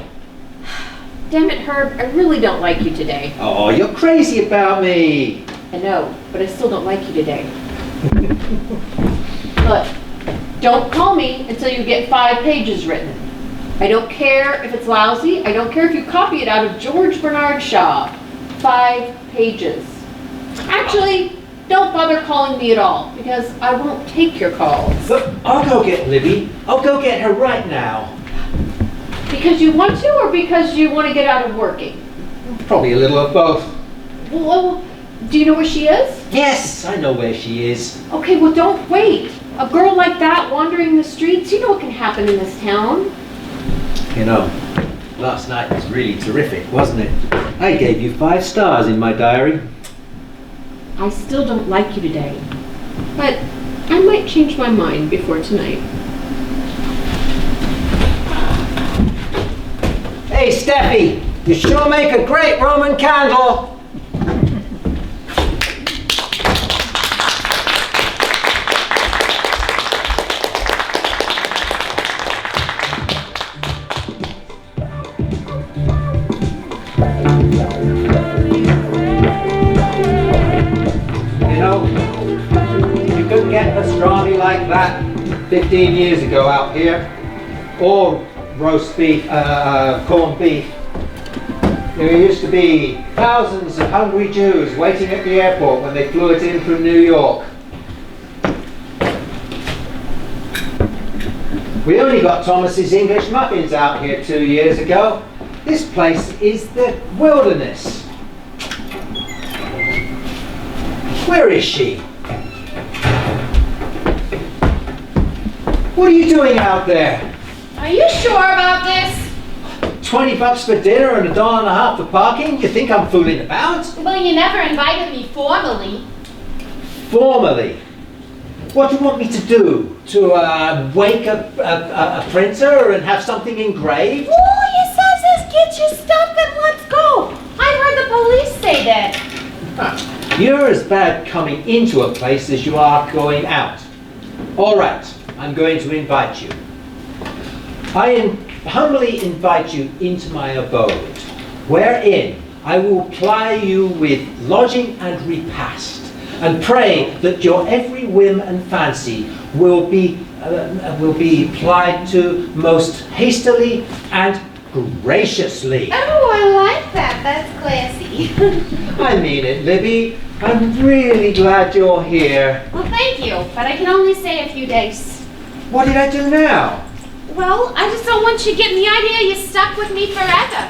C: Damn it, Herb, I really don't like you today.
D: Oh, you're crazy about me.
C: I know, but I still don't like you today. Look, don't call me until you get 5 pages written. I don't care if it's lousy. I don't care if you copy it out of George Bernard Shaw. 5 pages. Actually, don't bother calling me at all, because I won't take your calls.
D: Look, I'll go get Libby. I'll go get her right now.
C: Because you want to, or because you want to get out of working?
D: Probably a little of both.
C: Well, do you know where she is?
D: Yes, I know where she is.
C: Okay, well, don't wait. A girl like that wandering the streets, you know what can happen in this town.
D: You know, last night was really terrific, wasn't it? I gave you 5 stars in my diary.
C: I still don't like you today, but I might change my mind before tonight.
D: Hey, Steffi, you sure make a great Roman candle. Get pastrami like that 15 years ago out here, or roast beef, corned beef. There used to be thousands of hungry Jews waiting at the airport when they flew it in from New York. We only got Thomas's English muffins out here 2 years ago. This place is the wilderness. Where is she? What are you doing out there?
B: Are you sure about this?
D: 20 bucks for dinner and $1.50 for parking? You think I'm fooling about?
B: Well, you never invited me formally.
D: Formally? What do you want me to do? To wake a printer and have something engraved?
B: All you says is get your stuff and let's go. I heard the police say that.
D: You're as bad coming into a place as you are going out. All right. I'm going to invite you. I humbly invite you into my abode, wherein I will ply you with lodging and repast, and pray that your every whim and fancy will be plied to most hastily and graciously.
B: Oh, I like that. That's classy.
D: I mean it, Libby. I'm really glad you're here.
B: Well, thank you, but I can only stay a few days.
D: What did I do now?
B: Well, I just don't want you getting the idea you're stuck with me forever.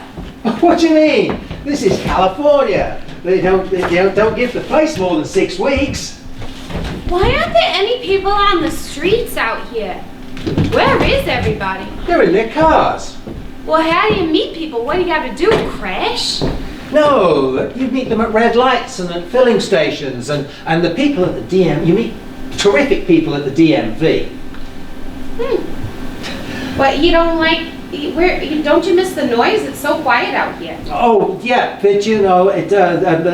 D: What do you mean? This is California. They don't give the place more than 6 weeks.
B: Why aren't there any people on the streets out here? Where is everybody?
D: They're in their cars.
B: Well, how do you meet people? What do you have to do? Crash?
D: No, you meet them at red lights and at filling stations, and the people at the you meet terrific people at the DMV.
B: But you don't like Don't you miss the noise? It's so quiet out here.
D: Oh, yeah, but you know,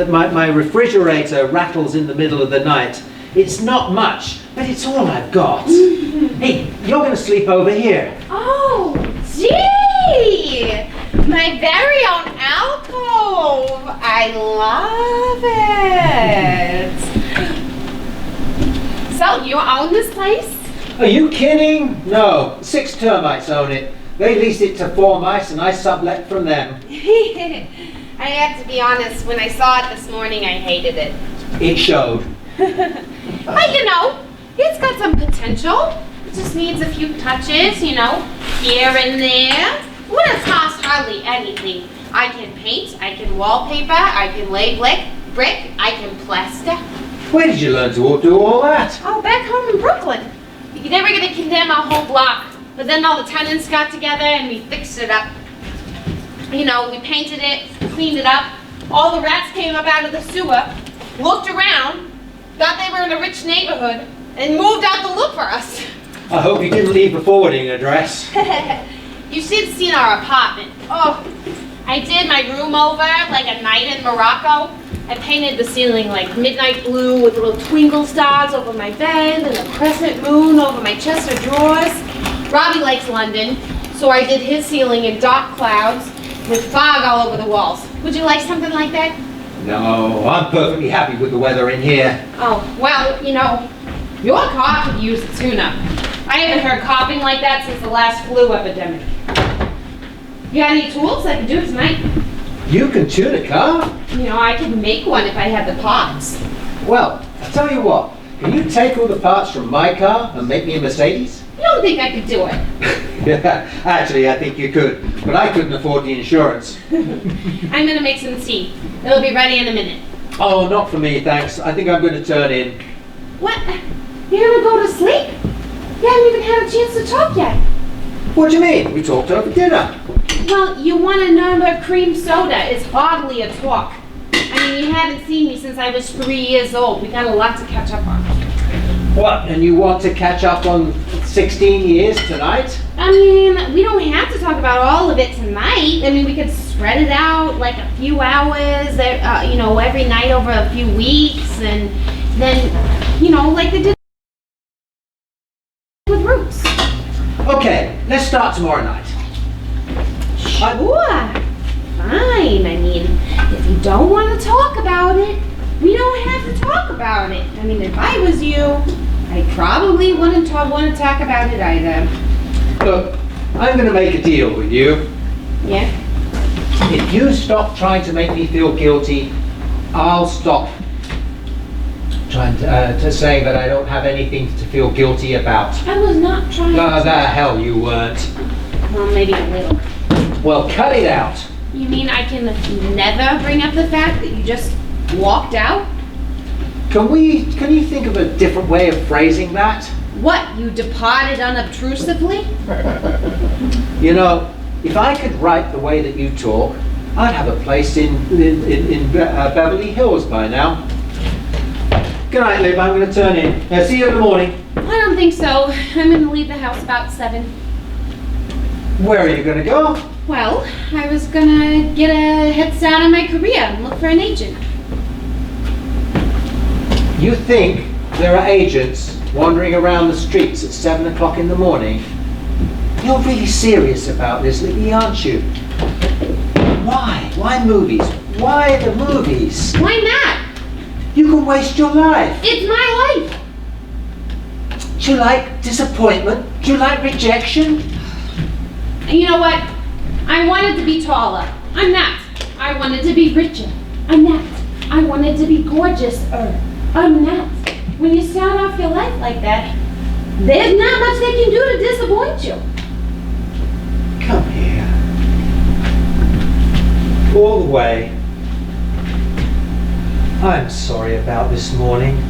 D: my refrigerator rattles in the middle of the night. It's not much, but it's all I've got. Hey, you're going to sleep over here.
B: Oh, gee! My very own alcove. I love it. So, you own this place?
D: Are you kidding? No, 6 termites own it. They leased it to 4 mice and I sublet from them.
B: I have to be honest, when I saw it this morning, I hated it.
D: It showed.
B: But you know, it's got some potential. It just needs a few touches, you know, here and there. It wouldn't cost hardly anything. I can paint, I can wallpaper, I can lay brick, I can plaster.
D: Where did you learn to do all that?
B: Oh, back home in Brooklyn. You're never gonna condemn our whole block. But then all the tenants got together and we fixed it up. You know, we painted it, cleaned it up. All the rats came up out of the sewer, looked around, thought they were in a rich neighborhood, and moved out to look for us.
D: I hope you didn't leave a forwarding address.
B: You should have seen our apartment. Oh, I did my room over like a night in Morocco. I painted the ceiling like midnight blue with little twinkle stars over my bed and a crescent moon over my chest of drawers. Robbie likes London, so I did his ceiling in dark clouds with fog all over the walls. Would you like something like that?
D: No, I'm perfectly happy with the weather in here.
B: Oh, well, you know, your car could use a tune-up. I haven't heard coughing like that since the last flu epidemic. You got any tools I can do tonight?
D: You can tune a car?
B: You know, I could make one if I had the parts.
D: Well, I'll tell you what. Can you take all the parts from my car and make me a Mercedes?
B: You don't think I could do it?
D: Yeah, actually, I think you could, but I couldn't afford the insurance.
B: I'm gonna make some tea. It'll be ready in a minute.
D: Oh, not for me, thanks. I think I'm going to turn in.
B: What? You're gonna go to sleep? You haven't even had a chance to talk yet.
D: What do you mean? We talked over dinner.
B: Well, you want another cream soda. It's hardly a talk. I mean, you haven't seen me since I was 3 years old. We got a lot to catch up on.
D: What? And you want to catch up on 16 years tonight?
B: I mean, we don't have to talk about all of it tonight. I mean, we could spread it out like a few hours, you know, every night over a few weeks, and then, you know, like they did with Roots.
D: Okay, let's start tomorrow night.
B: Sure. Fine. I mean, if you don't want to talk about it, we don't have to talk about it. I mean, if I was you, I probably wouldn't want to talk about it either.
D: Look, I'm going to make a deal with you.
B: Yeah?
D: If you stop trying to make me feel guilty, I'll stop trying to say that I don't have anything to feel guilty about.
B: I was not trying
D: No,
B: to...
D: the hell you weren't.
B: Well, maybe a little.
D: Well, cut it out.
B: You mean I can never bring up the fact that you just walked out?
D: Can you think of a different way of phrasing that?
B: What, you departed unobtrusively?
D: You know, if I could write the way that you talk, I'd have a place in Beverly Hills by now. Good night, Liv. I'm going to turn in. See you in the morning.
B: I don't think so. I'm going to leave the house about 7.
D: Where are you going to go?
B: Well, I was going to get a head start on my career and look for an agent.
D: You think there are agents wandering around the streets at 7 o'clock in the morning? You're really serious about this, Libby, aren't you? Why? Why movies? Why the movies?
B: Why not?
D: You can waste your life.
B: It's my life.
D: Do you like disappointment? Do you like rejection?
B: And you know what? I wanted to be taller. I'm not. I wanted to be richer. I'm not. I wanted to be gorgeous-er. I'm not. When you start off your life like that, there's not much they can do to disappoint you.
D: Come here. All the way. I'm sorry about this morning.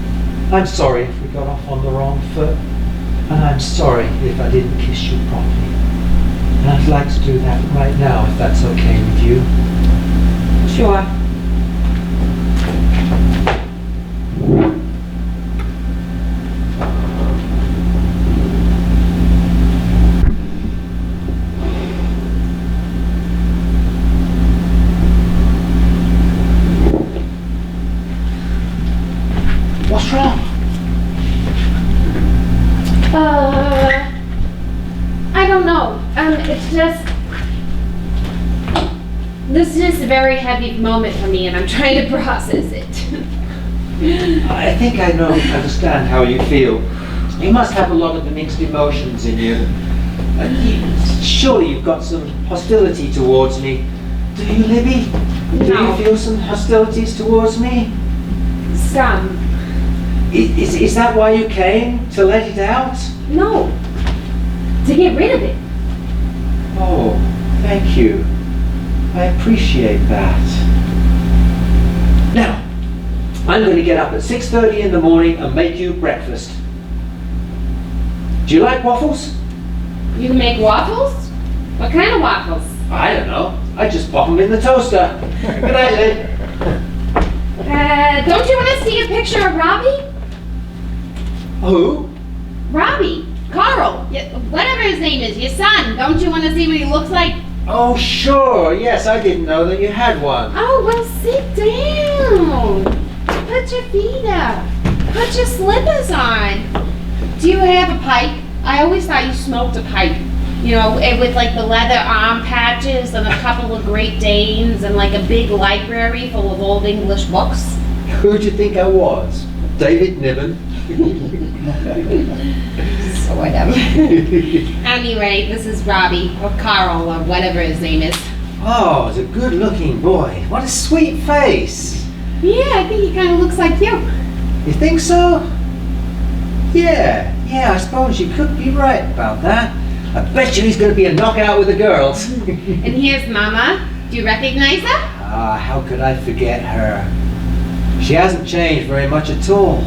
D: I'm sorry if we got off on the wrong foot. And I'm sorry if I didn't kiss you properly. And I'd like to do that right now, if that's okay with you.
B: Sure.
C: This is a very heavy moment for me and I'm trying to process it.
D: I think I understand how you feel. You must have a lot of mixed emotions in you. Surely you've got some hostility towards me. Do you, Libby? Do
C: No.
D: you feel some hostilities towards me?
C: Some.
D: Is that why you came? To let it out?
C: No. To get rid of it.
D: Oh, thank you. I appreciate that. Now, I'm going to get up at 6:30 in the morning and make you breakfast. Do you like waffles?
B: You can make waffles? What kind of waffles?
D: I don't know. I just pop them in the toaster. Good night, Lynn.
B: Don't you want to see a picture of Robbie?
D: Who?
B: Robbie. Carl. Whatever his name is, your son. Don't you want to see what he looks like?
D: Oh, sure. Yes, I didn't know that you had one.
B: Oh, well, sit down. Put your feet up. Put your slippers on. Do you have a pipe? I always thought you smoked a pipe. You know, with like the leather arm patches and a couple of Great Danes and like a big library full of old English books.
D: Who'd you think I was? David Niven?
B: So whatever. Anyway, this is Robbie, or Carl, or whatever his name is.
D: Oh, he's a good-looking boy. What a sweet face.
B: Yeah, I think he kind of looks like you.
D: You think so? Yeah, I suppose you could be right about that. I bet you he's going to be a knockout with the girls.
B: And here's Mama. Do you recognize her?
D: Ah, how could I forget her? She hasn't changed very much at all.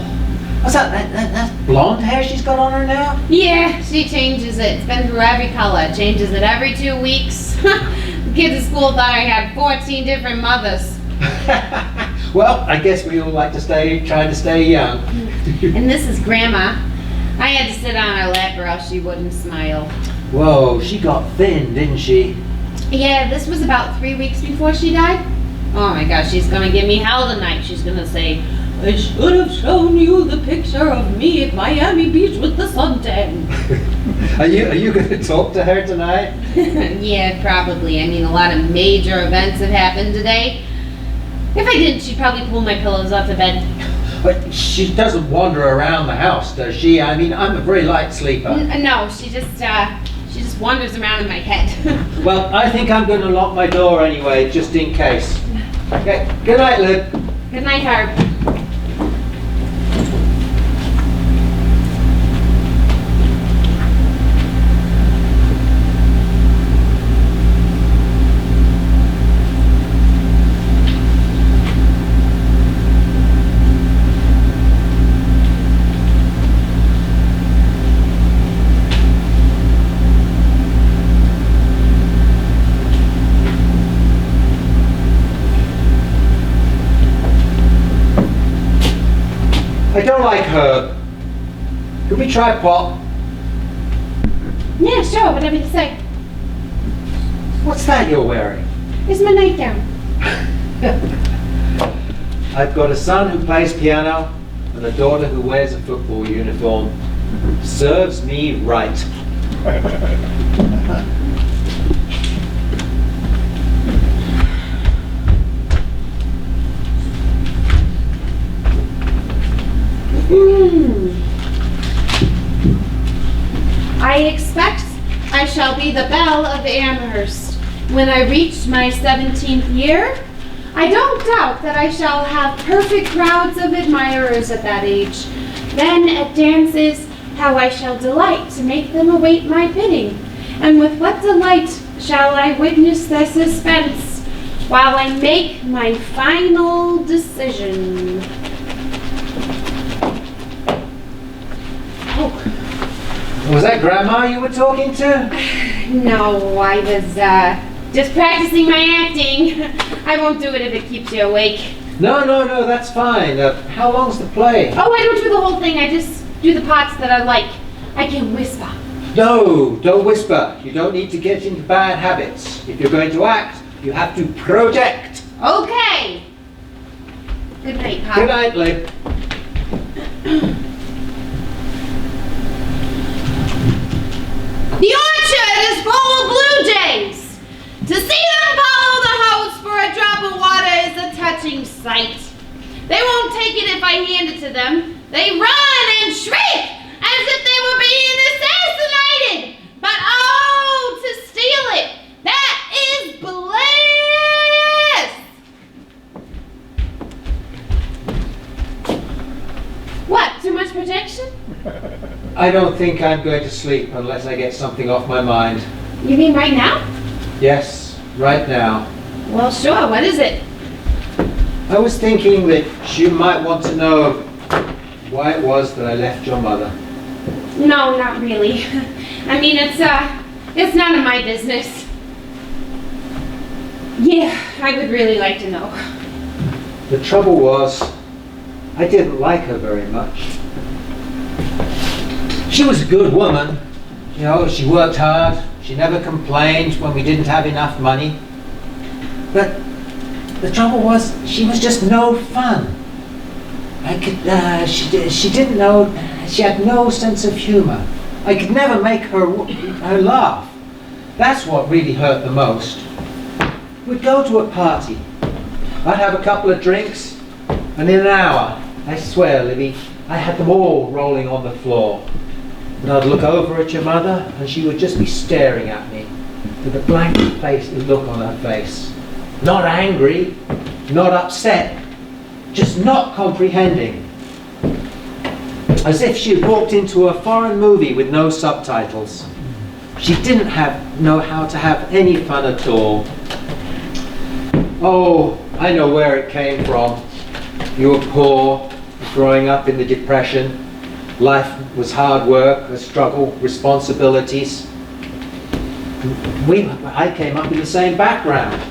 D: What's that blonde hair she's got on her now?
B: Yeah, she changes it. It's been through every color. Changes it every 2 weeks. The kids at school thought I had 14 different mothers.
D: Well, I guess we all like to try to stay young.
B: And this is Grandma. I had to sit on her lap or else she wouldn't smile.
D: Whoa, she got thin, didn't she?
B: Yeah, this was about 3 weeks before she died. Oh my gosh, she's gonna give me hell tonight. She's gonna say, I should have shown you the picture of me at Miami Beach with the suntan.
D: Are you going to talk to her tonight?
B: Yeah, probably. I mean, a lot of major events have happened today. If I didn't, she'd probably pull my pillows off the bed.
D: But she doesn't wander around the house, does she? I mean, I'm a very light sleeper.
B: No, she just wanders around in my head.
D: Well, I think I'm going to lock my door anyway, just in case. Okay, good night, Lib.
B: Good night, Harp.
D: I don't like herb. Could we try pop?
B: Yeah, sure, whatever you say.
D: What's that you're wearing?
B: Here's my nightgown.
D: I've got a son who plays piano and a daughter who wears a football uniform. Serves me right.
B: I expect I shall be the belle of Amherst. When I reach my 17th year, I don't doubt that I shall have perfect crowds of admirers at that age. Then at dances, how I shall delight to make them await my bidding. And with what delight shall I witness their suspense while I make my final decision. Oh.
D: Was that Grandma you were talking to?
B: No, I was just practicing my acting. I won't do it if it keeps you awake.
D: No, that's fine. How long's the play?
B: Oh, I don't do the whole thing. I just do the parts that I like. I can whisper.
D: No, don't whisper. You don't need to get into bad habits. If you're going to act, you have to project.
B: Okay. Good night, Pop.
D: Good night, Lib.
B: The orchard is full of blue jays. To see them follow the host sight. They won't take it if I hand it to them. They run and shriek as if they were being assassinated. But oh, to steal it, that is bliss! What, too much protection?
D: I don't think I'm going to sleep unless I get something off my mind.
B: You mean right now?
D: Yes, right now.
B: Well, sure, what is it?
D: I was thinking that you might want to know why it was that I left your mother.
B: No, not really. I mean, it's none of my business. Yeah, I would really like to know.
D: The trouble was, I didn't like her very much. She was a good woman. You know, she worked hard. She never complained when we didn't have enough money. But the trouble was, she was just no fun. She didn't know, she had no sense of humor. I could never make her laugh. That's what really hurt the most. We'd go to a party. I'd have a couple of drinks, and in an hour, I swear, Libby, I had them all rolling on the floor. And I'd look over at your mother, and she would just be staring at me with a blank look on her face. Not angry, not upset, just not comprehending. As if she had walked into a foreign movie with no subtitles. She didn't know how to have any fun at all. Oh, I know where it came from. You were poor, growing up in the Depression. Life was hard work, a struggle, responsibilities. I came up in the same background.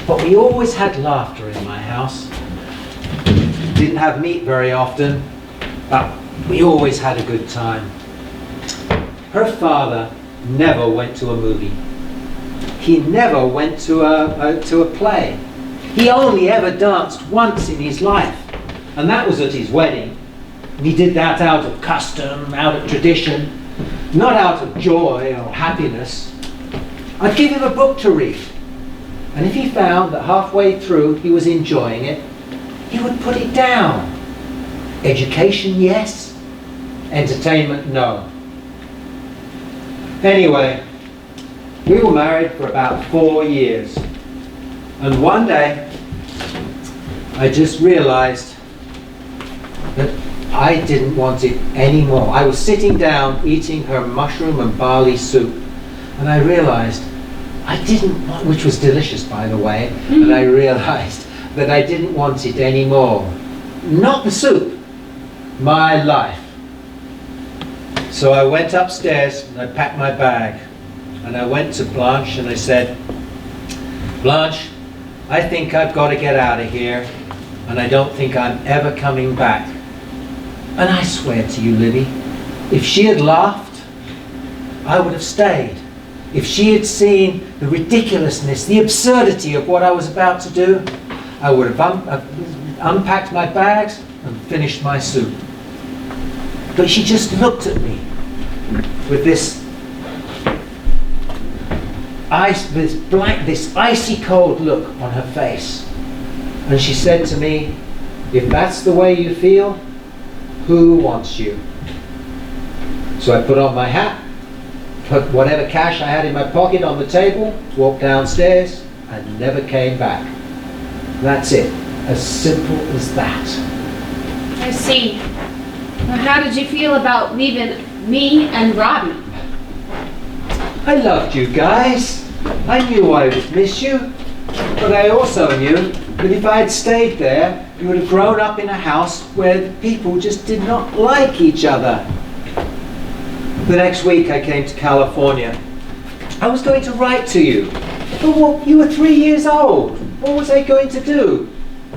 D: But we always had laughter in my house. Didn't have meat very often, but we always had a good time. Her father never went to a movie. He never went to a play. He only ever danced once in his life, and that was at his wedding. And he did that out of custom, out of tradition, not out of joy or happiness. I'd give him a book to read. And if he found that halfway through he was enjoying it, he would put it down. Education, yes. Entertainment, no. Anyway, we were married for about 4 years. And one day, I just realized that I didn't want it anymore. I was sitting down eating her mushroom and barley soup, and I realized I didn't want, which was delicious by the way, and I realized that I didn't want it anymore. Not the soup, my life. So I went upstairs and I packed my bag, and I went to Blanche and I said, Blanche, I think I've got to get out of here, and I don't think I'm ever coming back. And I swear to you, Libby, if she had laughed, I would have stayed. If she had seen the ridiculousness, the absurdity of what I was about to do, I would have unpacked my bags and finished my soup. But she just looked at me with this icy cold look on her face. And she said to me, if that's the way you feel, who wants you? So I put on my hat, put whatever cash I had in my pocket on the table, walked downstairs, and never came back. That's it. As simple as that.
B: I see. Well, how did you feel about leaving me and Robbie?
D: I loved you guys. I knew I would miss you. But I also knew that if I had stayed there, you would have grown up in a house where the people just did not like each other. The next week I came to California. I was going to write to you. But well, you were 3 years old. What was I going to do?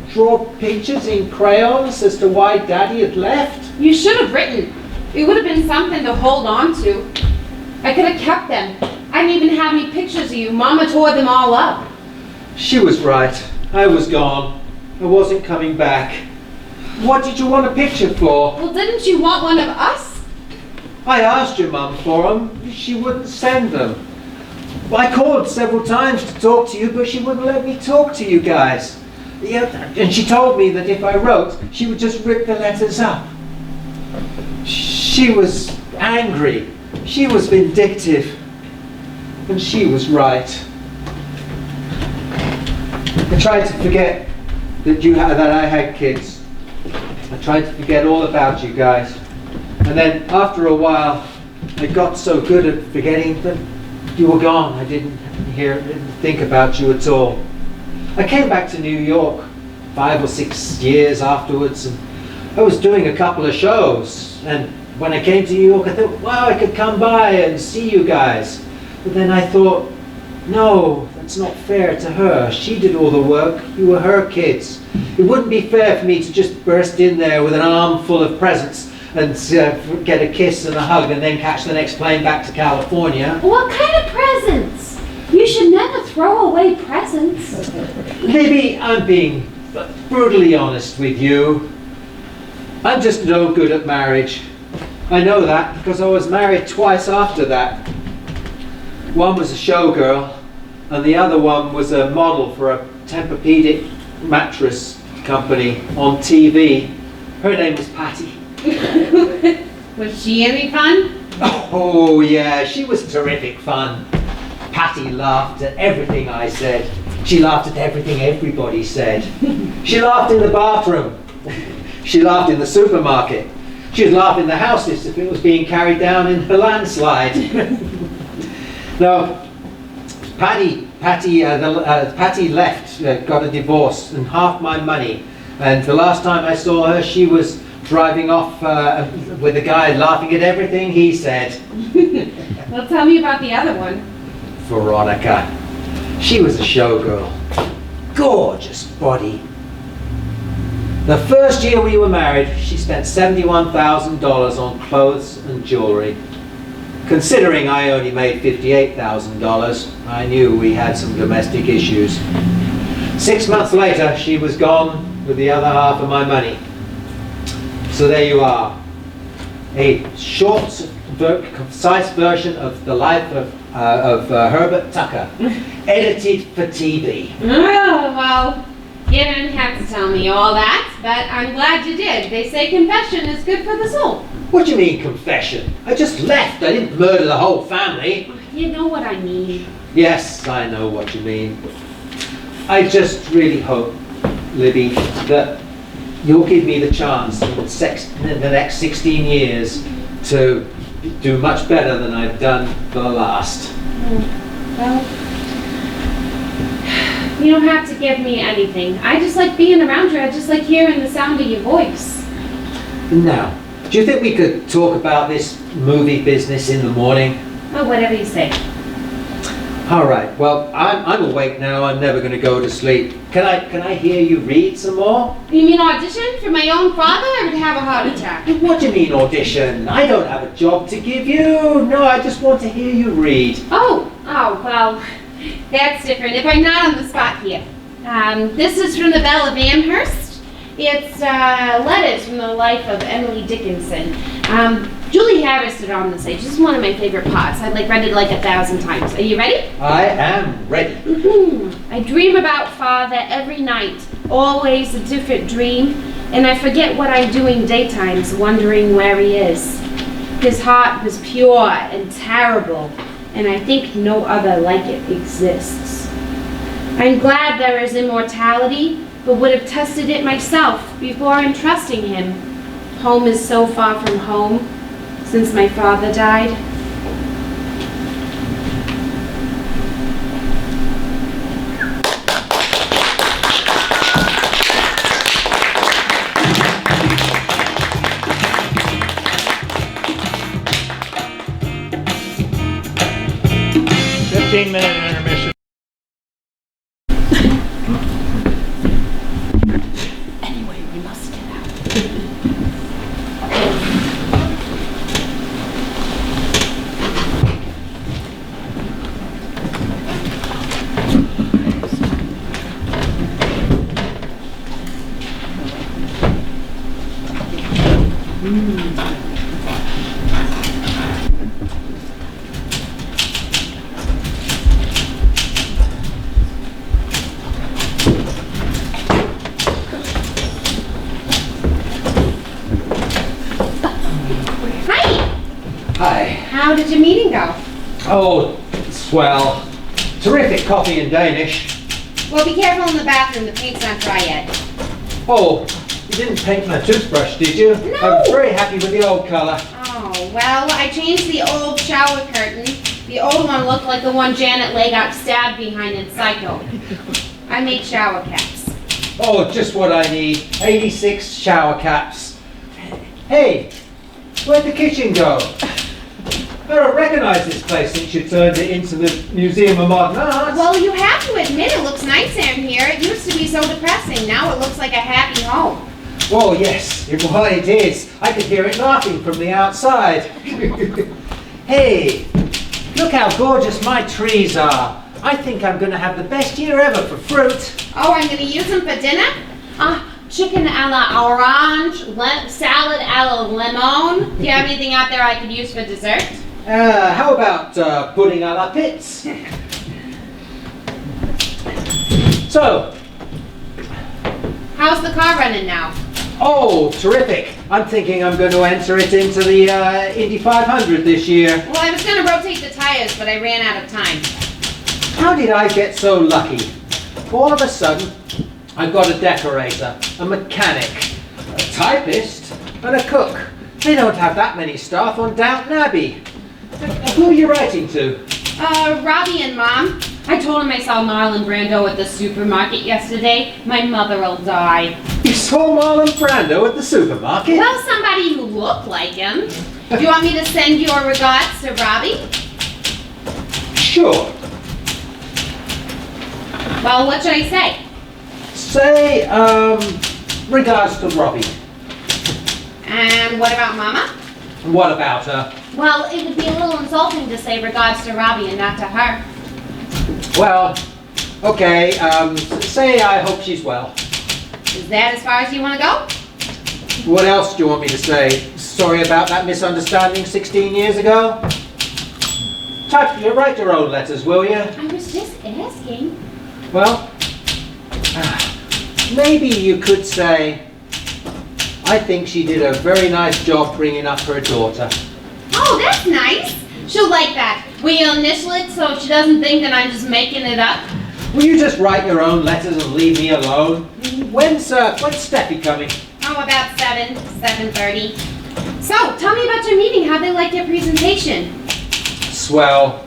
D: Draw pictures in crayons as to why Daddy had left?
B: You should have written. It would have been something to hold on to. I could have kept them. I didn't even have any pictures of you. Mama tore them all up.
D: She was right. I was gone. I wasn't coming back. What did you want a picture for?
B: Well, didn't you want one of us?
D: I asked your mum for them. She wouldn't send them. I called several times to talk to you, but she wouldn't let me talk to you guys. Yeah, and she told me that if I wrote, she would just rip the letters up. She was angry. She was vindictive. And she was right. I tried to forget that I had kids. I tried to forget all about you guys. And then after a while, I got so good at forgetting that you were gone. I didn't think about you at all. I came back to New York 5 or 6 years afterwards, and I was doing a couple of shows. And when I came to New York, I thought, wow, I could come by and see you guys. But then I thought, no, that's not fair to her. She did all the work. You were her kids. It wouldn't be fair for me to just burst in there with an arm full of presents and get a kiss and a hug and then catch the next plane back to California.
C: What kind of presents? You should never throw away presents.
D: Maybe I'm being brutally honest with you. I'm just no good at marriage. I know that because I was married twice after that. One was a showgirl and the other one was a model for a Tempur-Pedic mattress company on TV. Her name was Patty.
B: Was she any fun?
D: Oh yeah, she was terrific fun. Patty laughed at everything I said. She laughed at everything everybody said. She laughed in the bathroom. She laughed in the supermarket. She'd laugh in the house if it was being carried down in a landslide. Now, Patty left, got a divorce and half my money. And the last time I saw her, she was driving off with a guy laughing at everything he said.
B: Well, tell me about the other one.
D: Veronica. She was a showgirl. Gorgeous body. The first year we were married, she spent $71,000 on clothes and jewelry. Considering I only made $58,000, I knew we had some domestic issues. 6 months later, she was gone with the other half of my money. So there you are. A short, concise version of the life of Herbert Tucker, edited for TV.
B: Oh, well, you didn't have to tell me all that, but I'm glad you did. They say confession is good for the soul.
D: What do you mean, confession? I just left. I didn't murder the whole family.
B: You know what I mean.
D: Yes, I know what you mean. I just really hope, Libby, that you'll give me the chance in the next 16 years to do much better than I've done for the last.
B: Well, you don't have to give me anything. I just like being around you. I just like hearing the sound of your voice.
D: Now, do you think we could talk about this movie business in the morning?
B: Oh, whatever you say.
D: All right. Well, I'm awake now. I'm never going to go to sleep. Can I hear you read some more?
B: You mean audition for my own father? I would have a heart attack.
D: What do you mean audition? I don't have a job to give you. No, I just want to hear you read.
B: Oh, well, that's different. If I'm not on the spot here. This is from the Belle of Amherst. It's letters from the life of Emily Dickinson. Julie Harris did on this age. This is one of my favorite parts. I've read it 1,000 times. Are you ready?
D: I am ready.
B: I dream about Father every night, always a different dream, and I forget what I'm doing daytimes, wondering where he is. His heart was pure and terrible, and I think no other like it exists. I'm glad there is immortality, but would have tested it myself before entrusting him. Home is so far from home since my father died.
E: Minute intermission.
C: Anyway, we must get out.
B: did your meeting go?
D: Oh, swell. Terrific coffee in Danish.
B: Well, be careful in the bathroom. The paint's not dry yet.
D: Oh, you didn't paint my toothbrush, did you?
B: No.
D: I'm very happy with the old colour.
B: Oh, well, I changed the old shower curtain. The old one looked like the one Janet Leigh got stabbed behind in Psycho. I made shower caps.
D: Oh, just what I need. 86 shower caps. Hey, where'd the kitchen go? I don't recognise this place since you turned it into the Museum of Modern Art.
B: Well, you have to admit it looks nice in here. It used to be so depressing. Now it looks like a happy home.
D: Oh, yes, well, it is. I could hear it laughing from the outside. Hey, look how gorgeous my trees are. I think I'm going to have the best year ever for fruit.
B: Oh, I'm going to use them for dinner? Chicken a la orange, salad a la lemon. Do you have anything out there I could use for dessert?
D: How about pudding a la Pitts? So,
B: How's the car running now?
D: oh, terrific. I'm thinking I'm going to enter it into the Indy 500 this year.
B: Well, I was going to rotate the tires, but I ran out of time.
D: How did I get so lucky? All of a sudden, I've got a decorator, a mechanic, a typist, and a cook. They don't have that many staff on Downton Abbey. Who are you writing to?
B: Robbie and Mom. I told him I saw Marlon Brando at the supermarket yesterday. My mother'll die.
D: You saw Marlon Brando at the supermarket?
B: Well, somebody who looked like him. Do you want me to send your regards to Robbie?
D: Sure.
B: Well, what should I say?
D: Say, regards to Robbie.
B: And what about Mama?
D: And what about her?
B: Well, it would be a little insulting to say regards to Robbie and not to her.
D: Well, okay, say I hope she's well.
B: Is that as far as you want to go?
D: What else do you want me to say? Sorry about that misunderstanding 16 years ago? Write your own letters, will you?
B: I was just asking.
D: Well, maybe you could say, I think she did a very nice job bringing up her daughter.
B: Oh, that's nice. She'll like that. Will you initial it so she doesn't think that I'm just making it up?
D: Will you just write your own letters and leave me alone? When's Steffi coming?
B: Oh, about 7:30. So, tell me about your meeting. How'd they like your presentation?
D: Swell.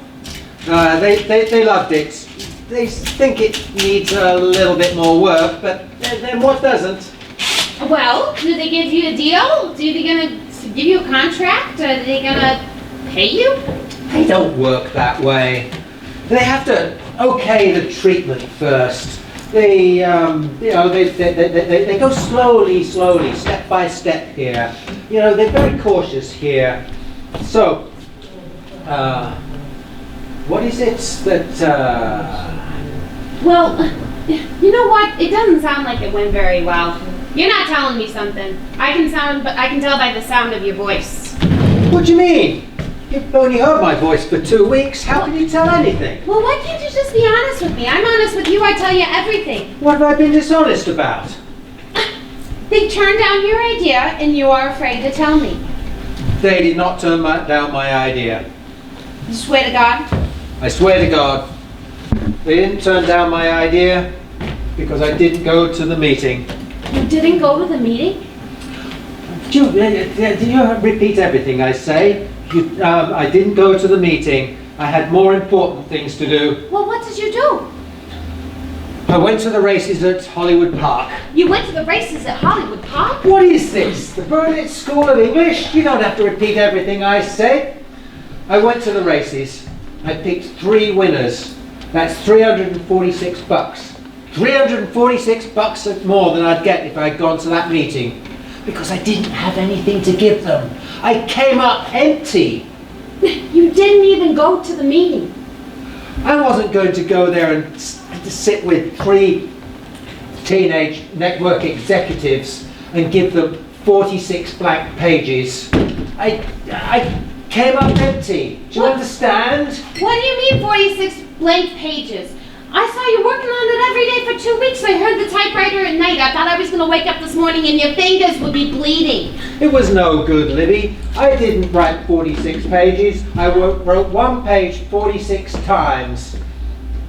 D: They loved it. They think it needs a little bit more work, but then what doesn't?
B: Well, did they give you a deal? Are they gonna give you a contract? Are they gonna pay you?
D: They don't work that way. They have to okay the treatment first. They go slowly, step by step here. You know, they're very cautious here. So, what is it that,
B: Well, you know what? It doesn't sound like it went very well. You're not telling me something. I can tell by the sound of your voice.
D: What do you mean? You've only heard my voice for 2 weeks. How can you tell anything?
B: Well, why can't you just be honest with me? I'm honest with you. I tell you everything.
D: What have I been dishonest about?
B: They turned down your idea, and you are afraid to tell me.
D: They did not turn down my idea.
B: You swear to God?
D: I swear to God. They didn't turn down my idea because I didn't go to the meeting.
B: You didn't go to the meeting?
D: Do you repeat everything I say? I didn't go to the meeting. I had more important things to do.
B: Well, what did you do?
D: I went to the races at Hollywood Park.
B: You went to the races at Hollywood Park?
D: What is this? The Burnett School of English? You don't have to repeat everything I say. I went to the races. I picked 3 winners. That's 346 bucks. 346 bucks more than I'd get if I'd gone to that meeting. Because I didn't have anything to give them. I came up empty.
B: You didn't even go to the meeting.
D: I wasn't going to go there and to sit with 3 teenage network executives and give them 46 blank pages. I came up empty. Do you understand?
B: What do you mean 46 blank pages? I saw you working on it every day for 2 weeks. I heard the typewriter at night. I thought I was going to wake up this morning and your fingers would be bleeding.
D: It was no good, Libby. I didn't write 46 pages. I wrote one page 46 times.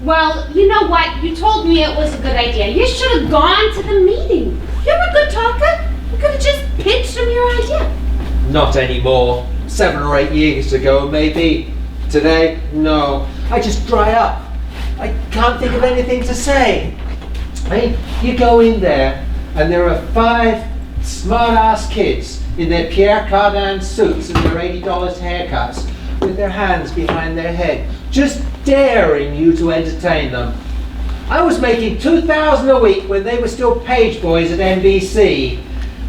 B: Well, you know what? You told me it was a good idea. You should have gone to the meeting. You're a good talker. You could have just pitched him your idea.
D: Not anymore. 7 or 8 years ago, maybe. Today, no. I just dry up. I can't think of anything to say. I mean, you go in there and there are 5 smart-ass kids in their Pierre Cardin suits and their $80 haircuts with their hands behind their head, just daring you to entertain them. I was making $2,000 a week when they were still page boys at NBC.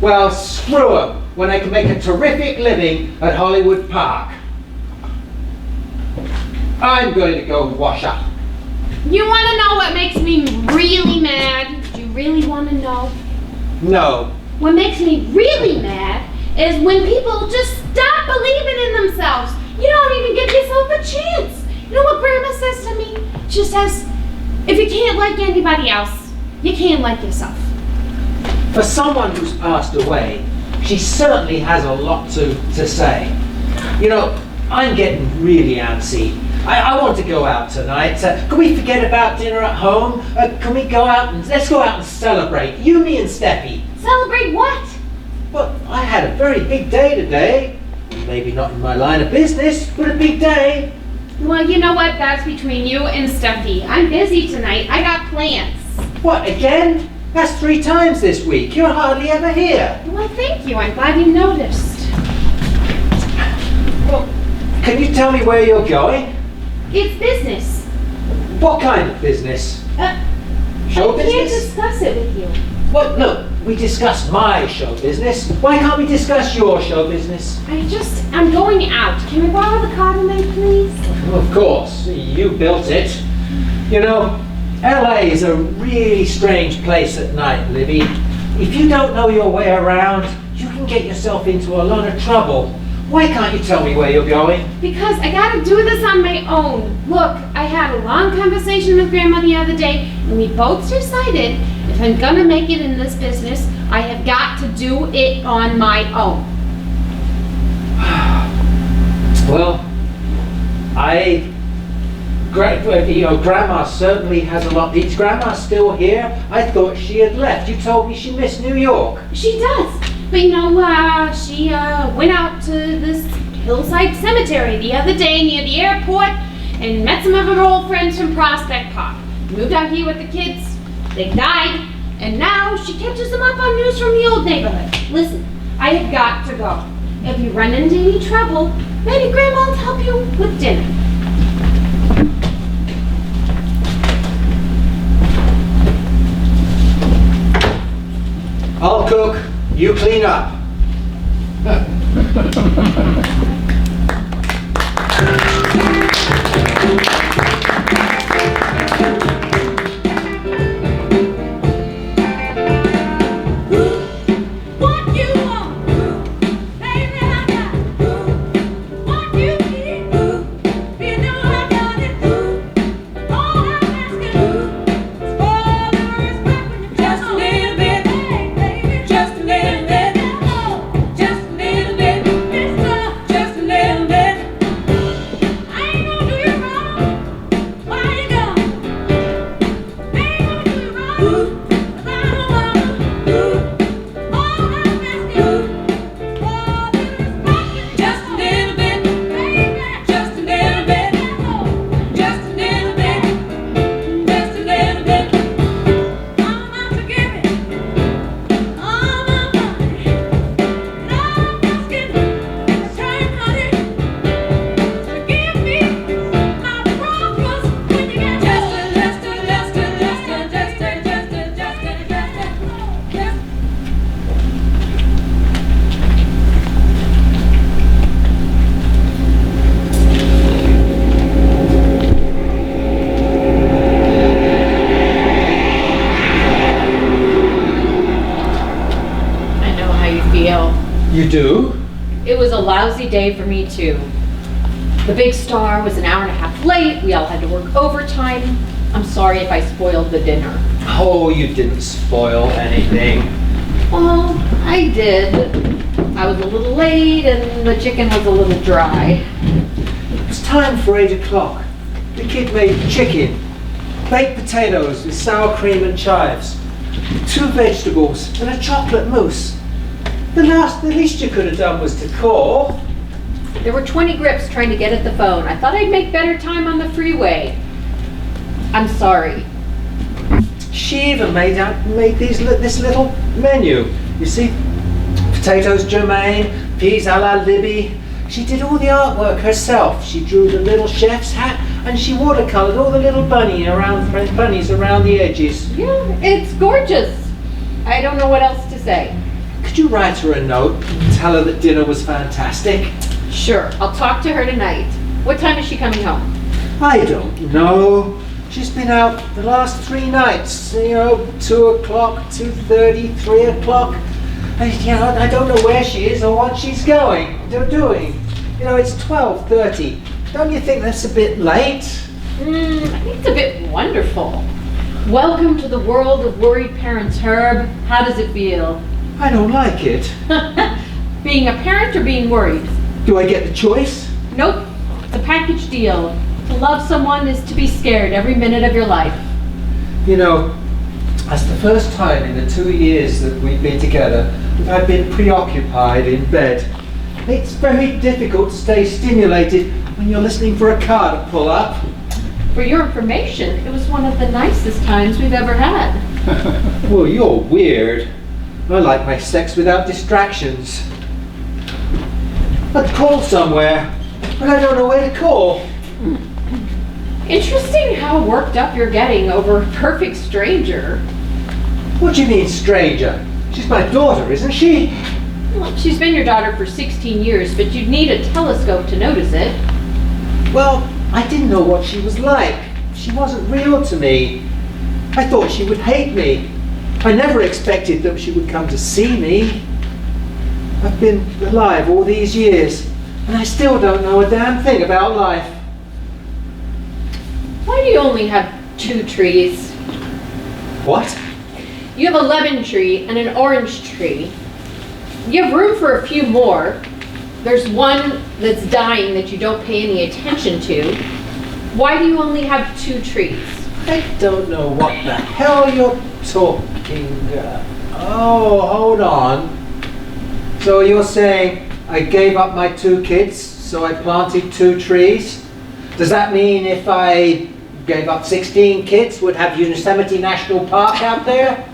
D: Well, screw them when I can make a terrific living at Hollywood Park. I'm going to go wash up.
B: You want to know what makes me really mad? Do you really want to know?
D: No.
B: What makes me really mad is when people just stop believing in themselves. You don't even give yourself a chance. You know what Grandma says to me? She says, if you can't like anybody else, you can't like yourself.
D: For someone who's passed away, she certainly has a lot to say. You know, I'm getting really antsy. I want to go out tonight. Can we forget about dinner at home? Can we go out and let's go out and celebrate? You, me, and Steffi.
B: Celebrate what?
D: Well, I had a very big day today. Maybe not in my line of business, but a big day.
B: Well, you know what? That's between you and Steffi. I'm busy tonight. I got plans.
D: What, again? That's 3 times this week. You're hardly ever here.
B: Well, thank you. I'm glad you noticed.
D: Well, can you tell me where you're going?
B: It's business.
D: What kind of business? Show
B: I can't
D: business?
B: discuss it with you.
D: Well, look, we discussed my show business. Why can't we discuss your show business?
B: I'm going out. Can I borrow the car tonight, please?
D: Of course, you built it. You know, LA is a really strange place at night, Libby. If you don't know your way around, you can get yourself into a lot of trouble. Why can't you tell me where you're going?
B: Because I gotta do this on my own. Look, I had a long conversation with Grandma the other day, and we both decided if I'm gonna make it in this business, I have got to do it on my own.
D: Well, Grandma certainly has a lot. Is Grandma still here? I thought she had left. You told me she missed New York.
B: She does. But you know, she went out to this hillside cemetery the other day near the airport and met some of her old friends from Prospect Park. Moved out here with the kids. They died. And now she catches them up on news from the old neighborhood. Listen, I have got to go. If you run into any trouble, maybe Grandma will help you with dinner.
D: I'll cook. You clean up. You do?
C: It was a lousy day for me too. The big star was an hour and a half late. We all had to work overtime. I'm sorry if I spoiled the dinner.
D: Oh, you didn't spoil anything.
C: Well, I did. I was a little late and the chicken was a little dry.
D: It was time for 8 o'clock. The kid made chicken, baked potatoes with sour cream and chives, 2 vegetables and a chocolate mousse. The least you could have done was to call.
C: There were 20 grips trying to get at the phone. I thought I'd make better time on the freeway. I'm sorry.
D: She even made this little menu. You see, potatoes germaine, peas a la Libby. She did all the artwork herself. She drew the little chef's hat and she watercolored all the little bunnies around the edges.
C: Yeah, it's gorgeous. I don't know what else to say.
D: Could you write her a note and tell her that dinner was fantastic?
C: Sure, I'll talk to her tonight. What time is she coming home?
D: I don't know. She's been out the last 3 nights, 2 o'clock, 2:30, 3 o'clock. I don't know where she is or what she's doing. It's 12:30. Don't you think that's a bit late?
C: I think it's a bit wonderful. Welcome to the world of worried parents, Herb. How does it feel?
D: I don't like it.
C: Being a parent or being worried?
D: Do I get the choice?
C: Nope, it's a package deal. To love someone is to be scared every minute of your life.
D: That's the first time in the 2 years that we've been together that I've been preoccupied in bed. It's very difficult to stay stimulated when you're listening for a car to pull up.
C: For your information, it was one of the nicest times we've ever had.
D: Well, you're weird. I like my sex without distractions. I'd call somewhere, but I don't know where to call.
C: Interesting how worked up you're getting over a perfect stranger.
D: What do you mean, stranger? She's my daughter, isn't she?
C: Well, she's been your daughter for 16 years, but you'd need a telescope to notice it.
D: Well, I didn't know what she was like. She wasn't real to me. I thought she would hate me. I never expected that she would come to see me. I've been alive all these years, and I still don't know a damn thing about life.
C: Why do you only have 2 trees?
D: What?
C: You have a lemon tree and an orange tree. You have room for a few more. There's one that's dying that you don't pay any attention to. Why do you only have 2 trees?
D: I don't know what the hell you're talking about. Oh, hold on. So you're saying I gave up my 2 kids, so I planted 2 trees? Does that mean if I gave up 16 kids, would have Yosemite National Park out there?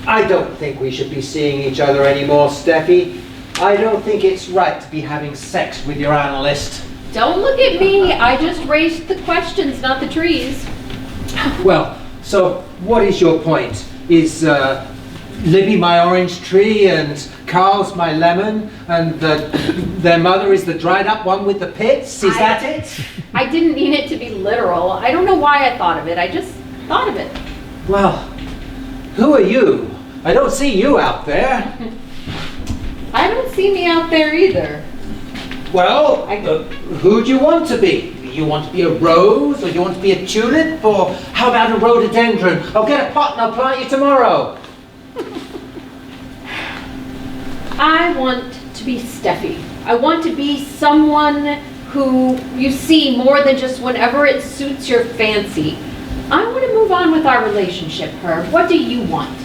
D: I don't think we should be seeing each other anymore, Steffi. I don't think it's right to be having sex with your analyst.
C: Don't look at me. I just raised the questions, not the trees.
D: Well, so what is your point? Is Libby my orange tree and Carl's my lemon and their mother is the dried up one with the pits? Is that it?
C: I didn't mean it to be literal. I don't know why I thought of it. I just thought of it.
D: Well, who are you? I don't see you out there.
C: I don't see me out there either.
D: Well, who do you want to be? You want to be a rose, or you want to be a tulip, or how about a rhododendron? I'll get a pot and I'll plant you tomorrow.
C: I want to be Steffi. I want to be someone who you see more than just whenever it suits your fancy. I want to move on with our relationship, Herb. What do you want?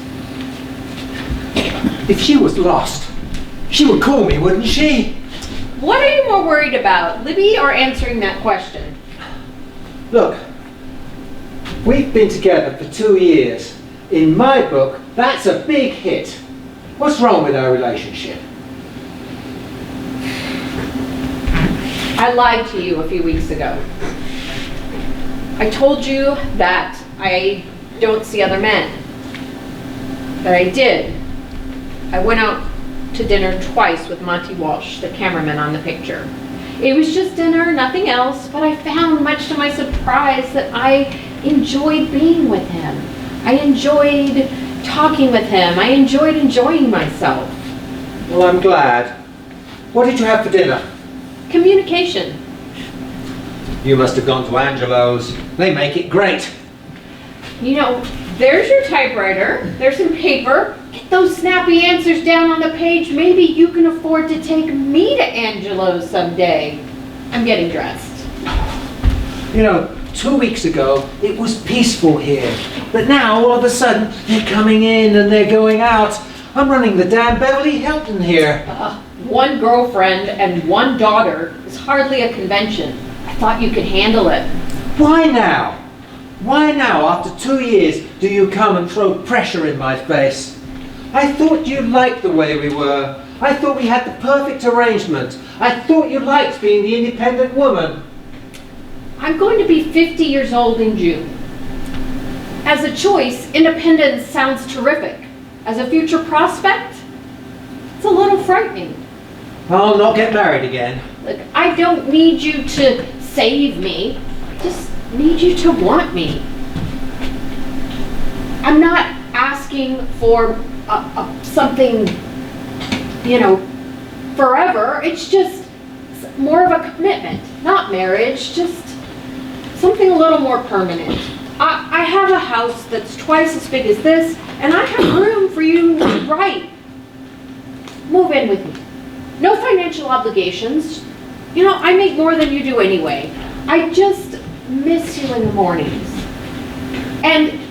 D: If she was lost, she would call me, wouldn't she?
C: What are you more worried about, Libby, or answering that question?
D: Look, we've been together for 2 years. In my book, that's a big hit. What's wrong with our relationship?
C: I lied to you a few weeks ago. I told you that I don't see other men. But I did. I went out to dinner twice with Monty Walsh, the cameraman on the picture. It was just dinner, nothing else, but I found, much to my surprise, that I enjoyed being with him. I enjoyed talking with him. I enjoyed enjoying myself.
D: Well, I'm glad. What did you have for dinner?
C: Communication.
D: You must have gone to Angelo's. They make it great.
C: You know, there's your typewriter, there's some paper. Get those snappy answers down on the page. Maybe you can afford to take me to Angelo's someday. I'm getting dressed.
D: 2 weeks ago, it was peaceful here. But now, all of a sudden, they're coming in and they're going out. I'm running the damn Beverly Hilton here.
C: One girlfriend and one daughter is hardly a convention. I thought you could handle it.
D: Why now? Why now, after 2 years, do you come and throw pressure in my face? I thought you liked the way we were. I thought we had the perfect arrangement. I thought you liked being the independent woman.
C: I'm going to be 50 years old in June. As a choice, independence sounds terrific. As a future prospect, it's a little frightening.
D: I'll not get married again.
C: Look, I don't need you to save me. I just need you to want me. I'm not asking for something, forever. It's just more of a commitment, not marriage, just something a little more permanent. I have a house that's twice as big as this, and I have room for you to write. Move in with me. No financial obligations. I make more than you do anyway. I just miss you in the mornings. And,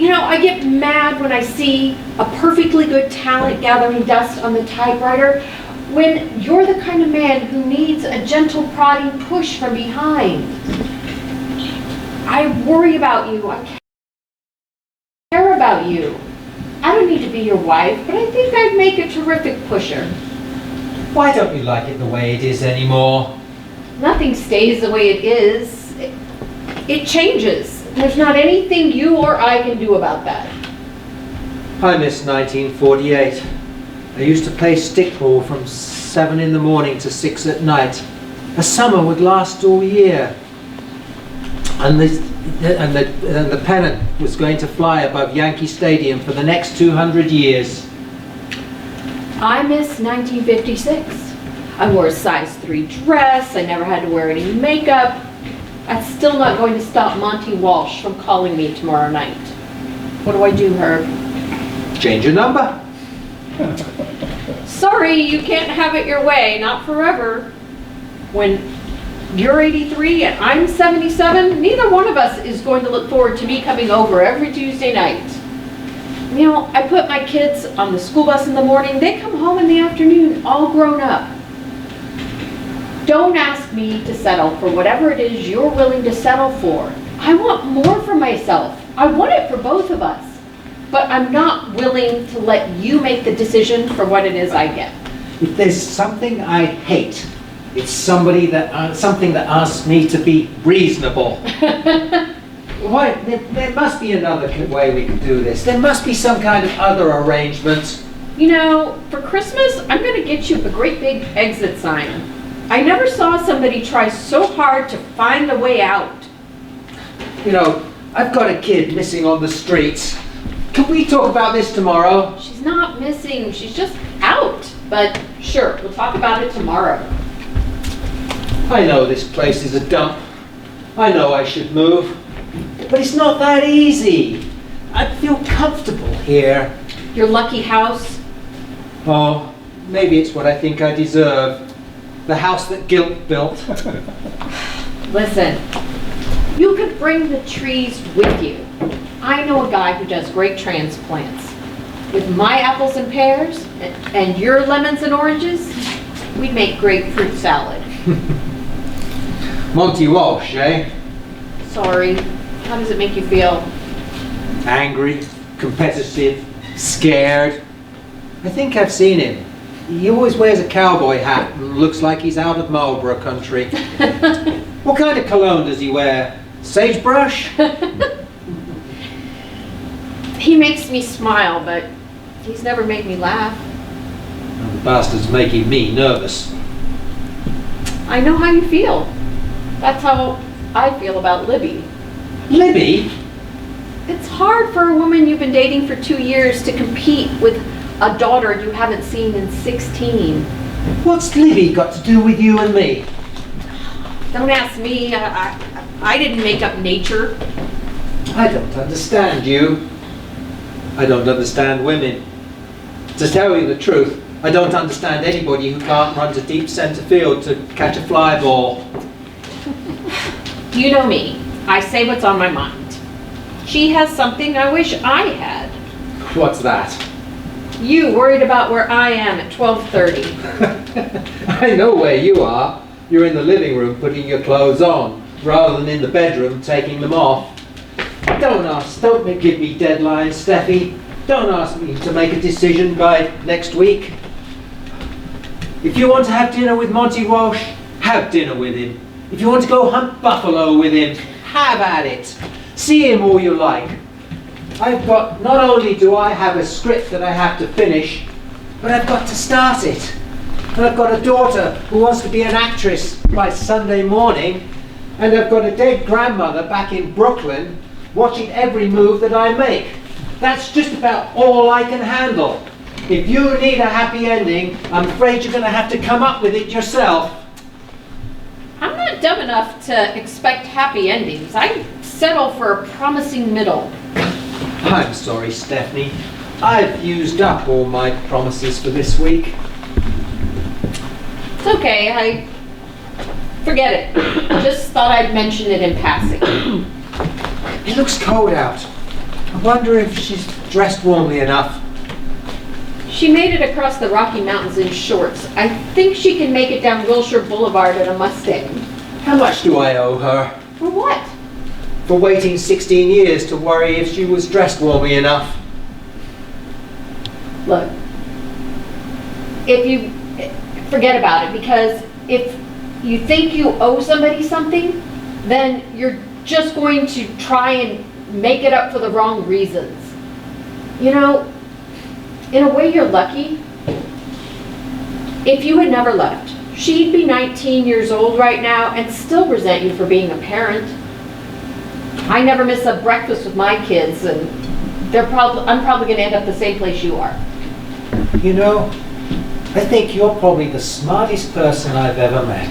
C: I get mad when I see a perfectly good talent gathering dust on the typewriter when you're the kind of man who needs a gentle prodding push from behind. I worry about you. I care about you. I don't need to be your wife, but I think I'd make a terrific pusher.
D: Why don't you like it the way it is anymore?
C: Nothing stays the way it is. It changes. There's not anything you or I can do about that.
D: I miss 1948. I used to play stickball from 7 in the morning to 6 at night. A summer would last all year. And the pennant was going to fly above Yankee Stadium for the next 200 years.
C: I miss 1956. I wore a size 3 dress. I never had to wear any makeup. That's still not going to stop Monty Walsh from calling me tomorrow night. What do I do, Herb?
D: Change your number.
C: Sorry, you can't have it your way. Not forever. When you're 83 and I'm 77, neither one of us is going to look forward to me coming over every Tuesday night. I put my kids on the school bus in the morning. They come home in the afternoon, all grown up. Don't ask me to settle for whatever it is you're willing to settle for. I want more for myself. I want it for both of us. But I'm not willing to let you make the decision for what it is I get.
D: If there's something I hate, it's something that asks me to be reasonable. Why? There must be another way we can do this. There must be some kind of other arrangement.
C: For Christmas, I'm going to get you a great big exit sign. I never saw somebody try so hard to find a way out.
D: I've got a kid missing on the streets. Can we talk about this tomorrow?
C: She's not missing, she's just out. But sure, we'll talk about it tomorrow.
D: I know this place is a dump. I know I should move. But it's not that easy. I feel comfortable here.
C: Your lucky house?
D: Oh, maybe it's what I think I deserve. The house that guilt built.
C: Listen, you could bring the trees with you. I know a guy who does great transplants. With my apples and pears, and your lemons and oranges, we'd make great fruit salad.
D: Monty Walsh, eh?
C: Sorry, how does it make you feel?
D: Angry, competitive, scared. I think I've seen him. He always wears a cowboy hat and looks like he's out of Marlborough country. What kind of cologne does he wear? Sagebrush?
C: He makes me smile, but he's never made me laugh.
D: The bastard's making me nervous.
C: I know how you feel. That's how I feel about Libby.
D: Libby?
C: It's hard for a woman you've been dating for 2 years to compete with a daughter you haven't seen in 16.
D: What's Libby got to do with you and me?
C: Don't ask me. I didn't make up nature.
D: I don't understand you. I don't understand women. To tell you the truth, I don't understand anybody who can't run to deep centre field to catch a fly ball.
C: You know me. I say what's on my mind. She has something I wish I had.
D: What's that?
C: You worried about where I am at 12:30.
D: I know where you are. You're in the living room putting your clothes on, rather than in the bedroom taking them off. Don't give me deadlines, Steffi. Don't ask me to make a decision by next week. If you want to have dinner with Monty Walsh, have dinner with him. If you want to go hunt buffalo with him, have at it. See him all you like. Not only do I have a script that I have to finish, but I've got to start it. And I've got a daughter who wants to be an actress by Sunday morning, and I've got a dead grandmother back in Brooklyn watching every move that I make. That's just about all I can handle. If you need a happy ending, I'm afraid you're going to have to come up with it yourself.
C: I'm not dumb enough to expect happy endings. I settle for a promising middle.
D: I'm sorry, Stephanie. I've used up all my promises for this week.
C: It's okay, forget it. Just thought I'd mention it in passing.
D: It looks cold out. I wonder if she's dressed warmly enough.
C: She made it across the Rocky Mountains in shorts. I think she can make it down Wilshire Boulevard in a Mustang.
D: How much do I owe her?
C: For what?
D: For waiting 16 years to worry if she was dressed warmly enough.
C: Look, if you forget about it, because if you think you owe somebody something, then you're just going to try and make it up for the wrong reasons. You know, in a way you're lucky. If you had never left, she'd be 19 years old right now and still resent you for being a parent. I never miss a breakfast with my kids, and I'm probably going to end up the same place you are.
D: You know, I think you're probably the smartest person I've ever met.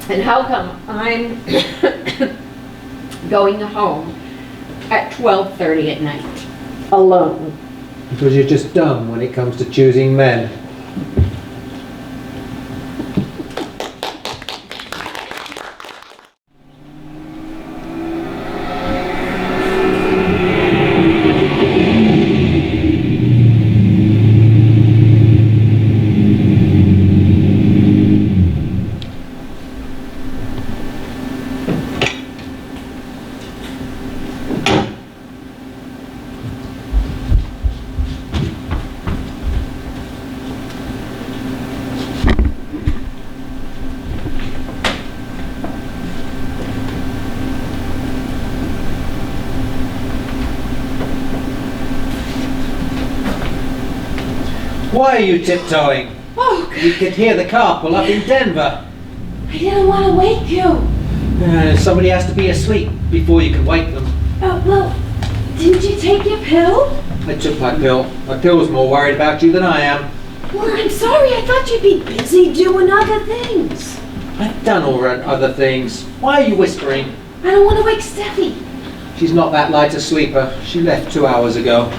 C: And how come I'm going home at 12:30 at night, alone?
D: Because you're just dumb when it comes to choosing men. Why are you tiptoeing?
B: Oh, God.
D: You could hear the car pull up in Denver.
B: I didn't want to wake you.
D: Somebody has to be asleep before you can wake them.
B: Oh, well, didn't you take your pill?
D: I took my pill. My pill's more worried about you than I am.
B: Well, I'm sorry. I thought you'd be busy doing other things.
D: I've done all other things. Why are you whispering?
B: I don't want to wake Steffi.
D: She's not that light a sleeper. She left 2 hours ago.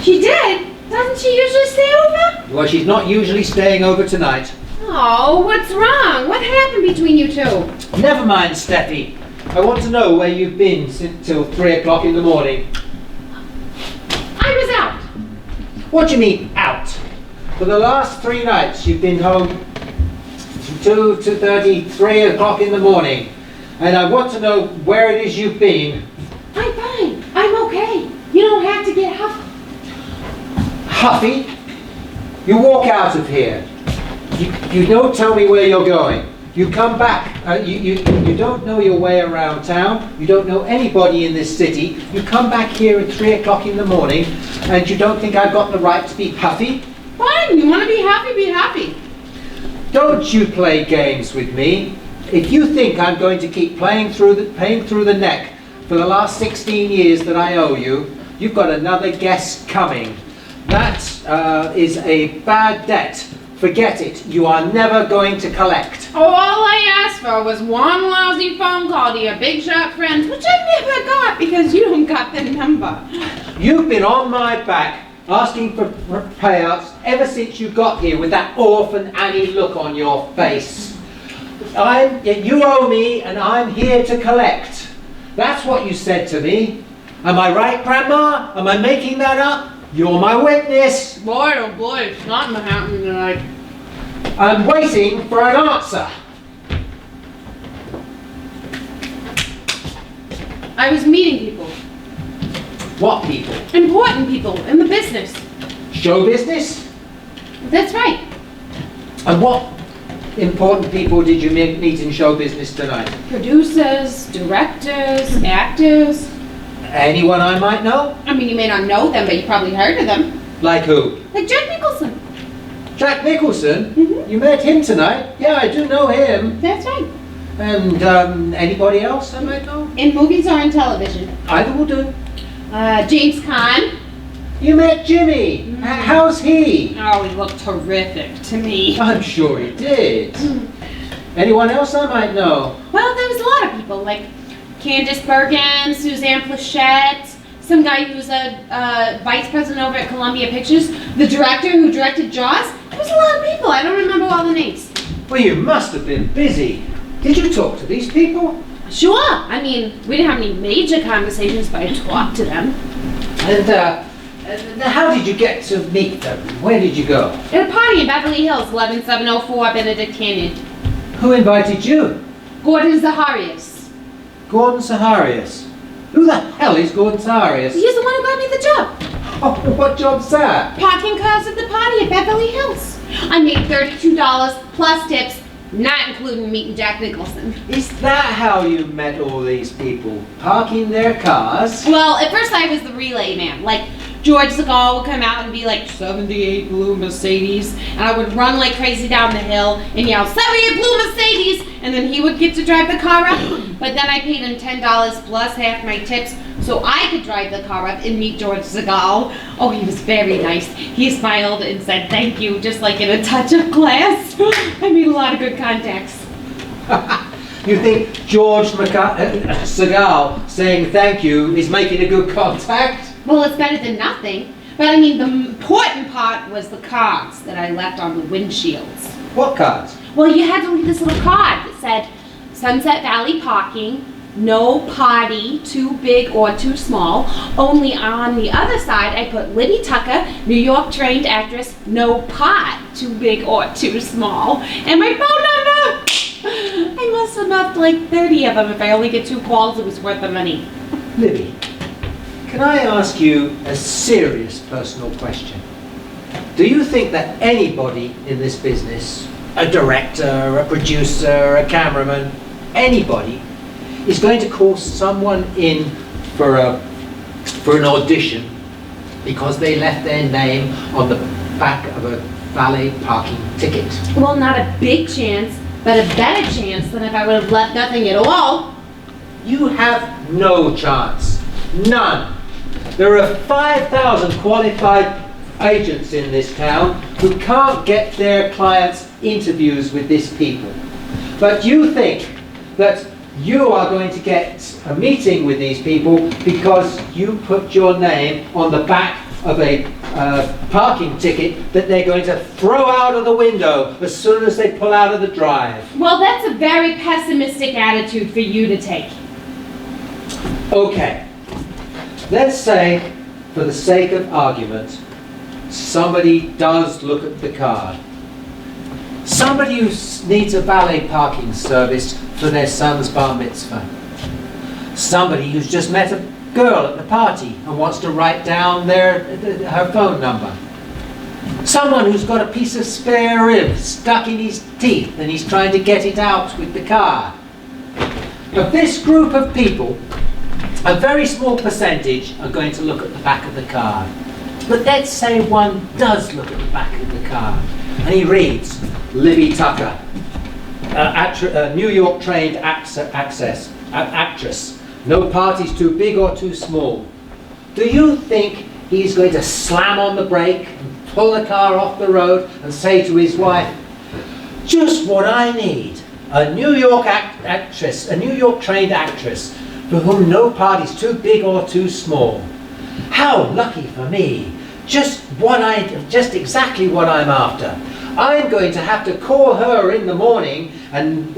B: She did? Doesn't she usually stay over?
D: Well, she's not usually staying over tonight.
B: Oh, what's wrong? What happened between you two?
D: Never mind, Steffi. I want to know where you've been till 3 o'clock in the morning.
B: I was out.
D: What do you mean, out? For the last 3 nights you've been home 2:30, 3 o'clock in the morning. And I want to know where it is you've been.
B: I'm fine. I'm okay. You don't have to get huffy.
D: Huffy? You walk out of here. You don't tell me where you're going. You come back. You don't know your way around town. You don't know anybody in this city. You come back here at 3 o'clock in the morning, and you don't think I've got the right to be huffy?
B: Fine. You want to be happy, be happy.
D: Don't you play games with me. If you think I'm going to keep paying through the neck for the last 16 years that I owe you, you've got another guess coming. That is a bad debt forget it. You are never going to collect.
B: Oh, all I asked for was one lousy phone call to your big shot friends, which I never got because you don't got the number.
D: You've been on my back asking for payouts ever since you got here with that orphan Annie look on your face. You owe me and I'm here to collect. That's what you said to me. Am I right, Grandma? Am I making that up? You're my witness.
B: Boy, oh boy, it's not happening tonight.
D: I'm waiting for an answer.
B: I was meeting people.
D: What people?
B: Important people in the business.
D: Show business?
B: That's right.
D: And what important people did you meet in show business tonight?
B: Producers, directors, actors.
D: Anyone I might know?
B: I mean, you may not know them, but you probably heard of them.
D: Like who?
B: Like Jack Nicholson.
D: Jack Nicholson?
B: Mhm.
D: You met him tonight? Yeah, I do know him.
B: That's right.
D: And anybody else I might know?
B: In movies or in television.
D: Either will do.
B: James Caan.
D: You met Jimmy. How's he?
B: Oh, he looked terrific to me.
D: I'm sure he did. Anyone else I might know?
B: Well, there was a lot of people, like Candice Bergen, Suzanne Plachette, some guy who's a vice president over at Columbia Pictures, the director who directed Jaws. There was a lot of people. I don't remember all the names.
D: Well, you must have been busy. Did you talk to these people?
B: Sure. I mean, we didn't have any major conversations, but I talked to them.
D: And how did you get to meet them? Where did you go?
B: At a party in Beverly Hills, 11704 Benedict Canyon.
D: Who invited you?
B: Gordon Zaharias.
D: Gordon Zaharias. Who the hell is Gordon Zaharias?
B: He's the one who got me the job.
D: Oh, what job's that?
B: Parking cars at the party at Beverly Hills. I made $32 plus tips, not including meeting Jack Nicholson.
D: Is that how you met all these people? Parking their cars?
B: Well, at first I was the relay man. Like, George Segal would come out and be like, 78 blue Mercedes. And I would run like crazy down the hill and yell, 78 blue Mercedes! And then he would get to drive the car up. But then I paid him $10 plus half my tips so I could drive the car up and meet George Segal. Oh, he was very nice. He smiled and said thank you, just like in a touch of class. I made a lot of good contacts.
D: You think George Segal saying thank you is making a good contact?
B: Well, it's better than nothing. But I mean, the important part was the cards that I left on the windshields.
D: What cards?
B: Well, you had to leave this little card that said, Sunset Valley parking, no potty, too big or too small. Only on the other side, I put Libby Tucker, New York trained actress, no pot, too big or too small. And my phone number! I must have left like 30 of them. If I only get 2 calls, it was worth the money.
D: Libby, can I ask you a serious personal question? Do you think that anybody in this business, a director, a producer, a cameraman, anybody, is going to call someone in for an audition because they left their name on the back of a valet parking ticket?
B: Well, not a big chance, but a better chance than if I would have left nothing at all.
D: You have no chance. None. There are 5,000 qualified agents in this town who can't get their clients interviews with these people. But you think that you are going to get a meeting with these people because you put your name on the back of a parking ticket that they're going to throw out of the window as soon as they pull out of the drive.
B: Well, that's a very pessimistic attitude for you to take.
D: Okay. Let's say, for the sake of argument, somebody does look at the card. Somebody who needs a valet parking service for their son's bar mitzvah. Somebody who's just met a girl at the party and wants to write down her phone number. Someone who's got a piece of spare rib stuck in his teeth and he's trying to get it out with the card. Of this group of people, a very small percentage are going to look at the back of the card. But let's say one does look at the back of the card and he reads, Libby Tucker, New York trained actress, no parties too big or too small. Do you think he's going to slam on the brake and pull the car off the road and say to his wife, "Just what I need. A New York actress, a New York trained actress, for whom no party's too big or too small. How lucky for me. Just exactly what I'm after. I'm going to have to call her in the morning and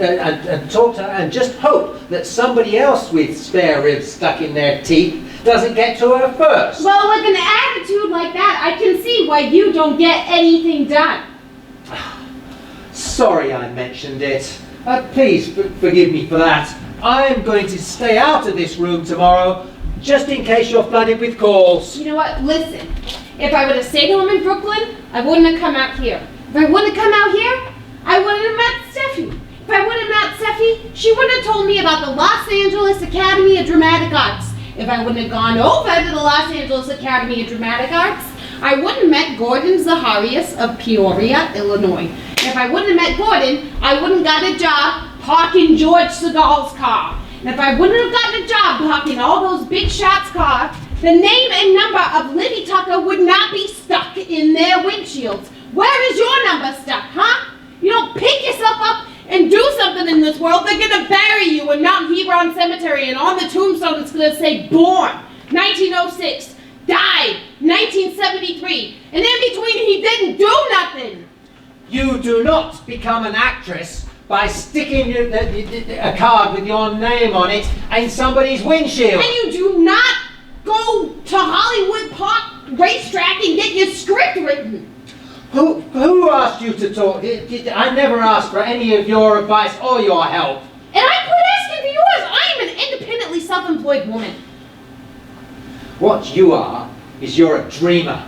D: talk to her and just hope that somebody else with spare ribs stuck in their teeth doesn't get to her first."
B: Well, with an attitude like that, I can see why you don't get anything done.
D: Sorry I mentioned it. Please forgive me for that. I'm going to stay out of this room tomorrow, just in case you're flooded with calls.
B: You know what? Listen, if I would have stayed home in Brooklyn, I wouldn't have come out here. If I wouldn't have come out here, I wouldn't have met Steffi. If I would have met Steffi, she wouldn't have told me about the Los Angeles Academy of Dramatic Arts. If I wouldn't have gone over to the Los Angeles Academy of Dramatic Arts, I wouldn't have met Gordon Zaharias of Peoria, Illinois. If I wouldn't have met Gordon, I wouldn't have got a job parking George Segal's car. And if I wouldn't have gotten a job parking all those big shots' cars, the name and number of Libby Tucker would not be stuck in their windshields. Where is your number stuck, huh? You don't pick yourself up and do something in this world, they're gonna bury you in Mount Hebron Cemetery, and on the tombstone it's gonna say born 1906, died 1973, and in between he didn't do nothing.
D: You do not become an actress by sticking a card with your name on it in somebody's windshield.
B: And you do not go to Hollywood Park racetrack and get your script written.
D: Who asked you to talk? I never asked for any of your advice or your help.
B: And I quit asking for yours. I am an independently self-employed woman.
D: What you are is you're a dreamer.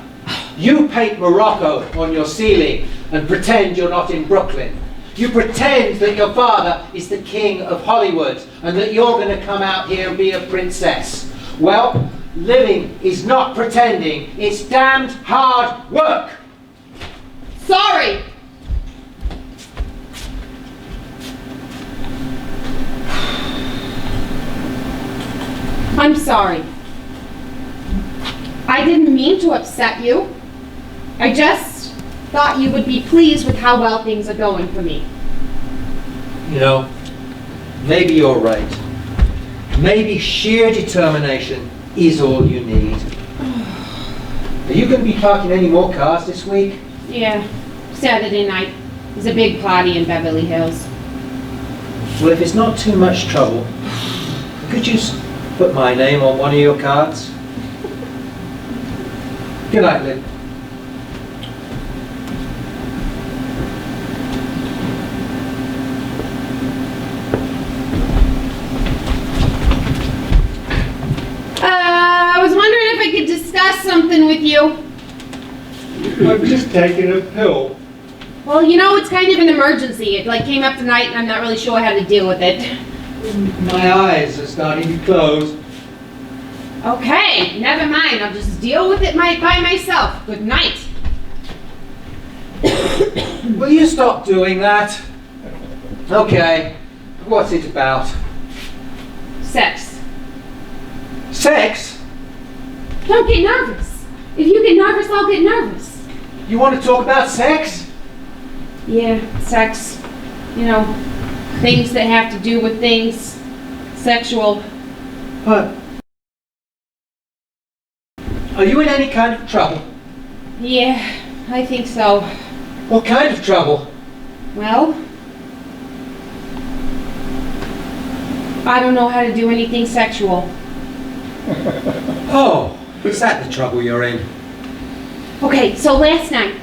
D: You paint Morocco on your ceiling and pretend you're not in Brooklyn. You pretend that your father is the king of Hollywood and that you're going to come out here and be a princess. Well, living is not pretending. It's damned hard work.
B: Sorry. I'm sorry. I didn't mean to upset you. I just thought you would be pleased with how well things are going for me.
D: You know, maybe you're right. Maybe sheer determination is all you need. Are you going to be parking any more cars this week?
B: Yeah, Saturday night. There's a big party in Beverly Hills.
D: Well, if it's not too much trouble, could you put my name on one of your cards? Good night, Lynn.
B: I was wondering if I could discuss something with you.
D: I'm just taking a pill.
B: Well, you know, it's kind of an emergency. It came up tonight and I'm not really sure how to deal with it.
D: My eyes are starting to close.
B: Okay, never mind. I'll just deal with it by myself. Good night.
D: Will you stop doing that? Okay. What's it about?
B: Sex.
D: Sex?
B: Don't get nervous. If you get nervous, I'll get nervous.
D: You want to talk about sex?
B: Yeah, sex. You know, things that have to do with things. Sexual.
D: What? Are you in any kind of trouble?
B: Yeah, I think so.
D: What kind of trouble?
B: Well, I don't know how to do anything sexual.
D: Oh, is that the trouble you're in?
B: Okay, so last night,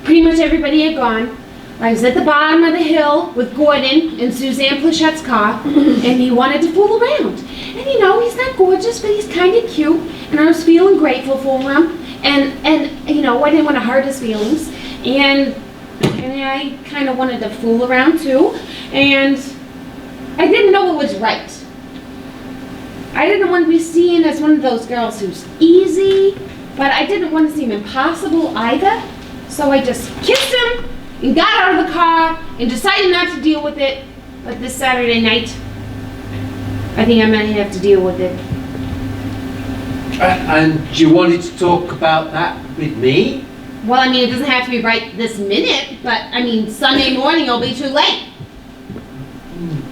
B: pretty much everybody had gone. I was at the bottom of the hill with Gordon in Suzanne Plachette's car, and he wanted to fool around. And you know, he's not gorgeous, but he's kind of cute, and I was feeling grateful for him. And you know, I didn't want to hurt his feelings, and I kind of wanted to fool around too, and I didn't know what was right. I didn't want to be seen as one of those girls who's easy, but I didn't want to seem impossible either. So I just kissed him and got out of the car and decided not to deal with it. But this Saturday night, I think I might have to deal with it.
D: And you wanted to talk about that with me?
B: Well, I mean, it doesn't have to be right this minute, but I mean, Sunday morning will be too late.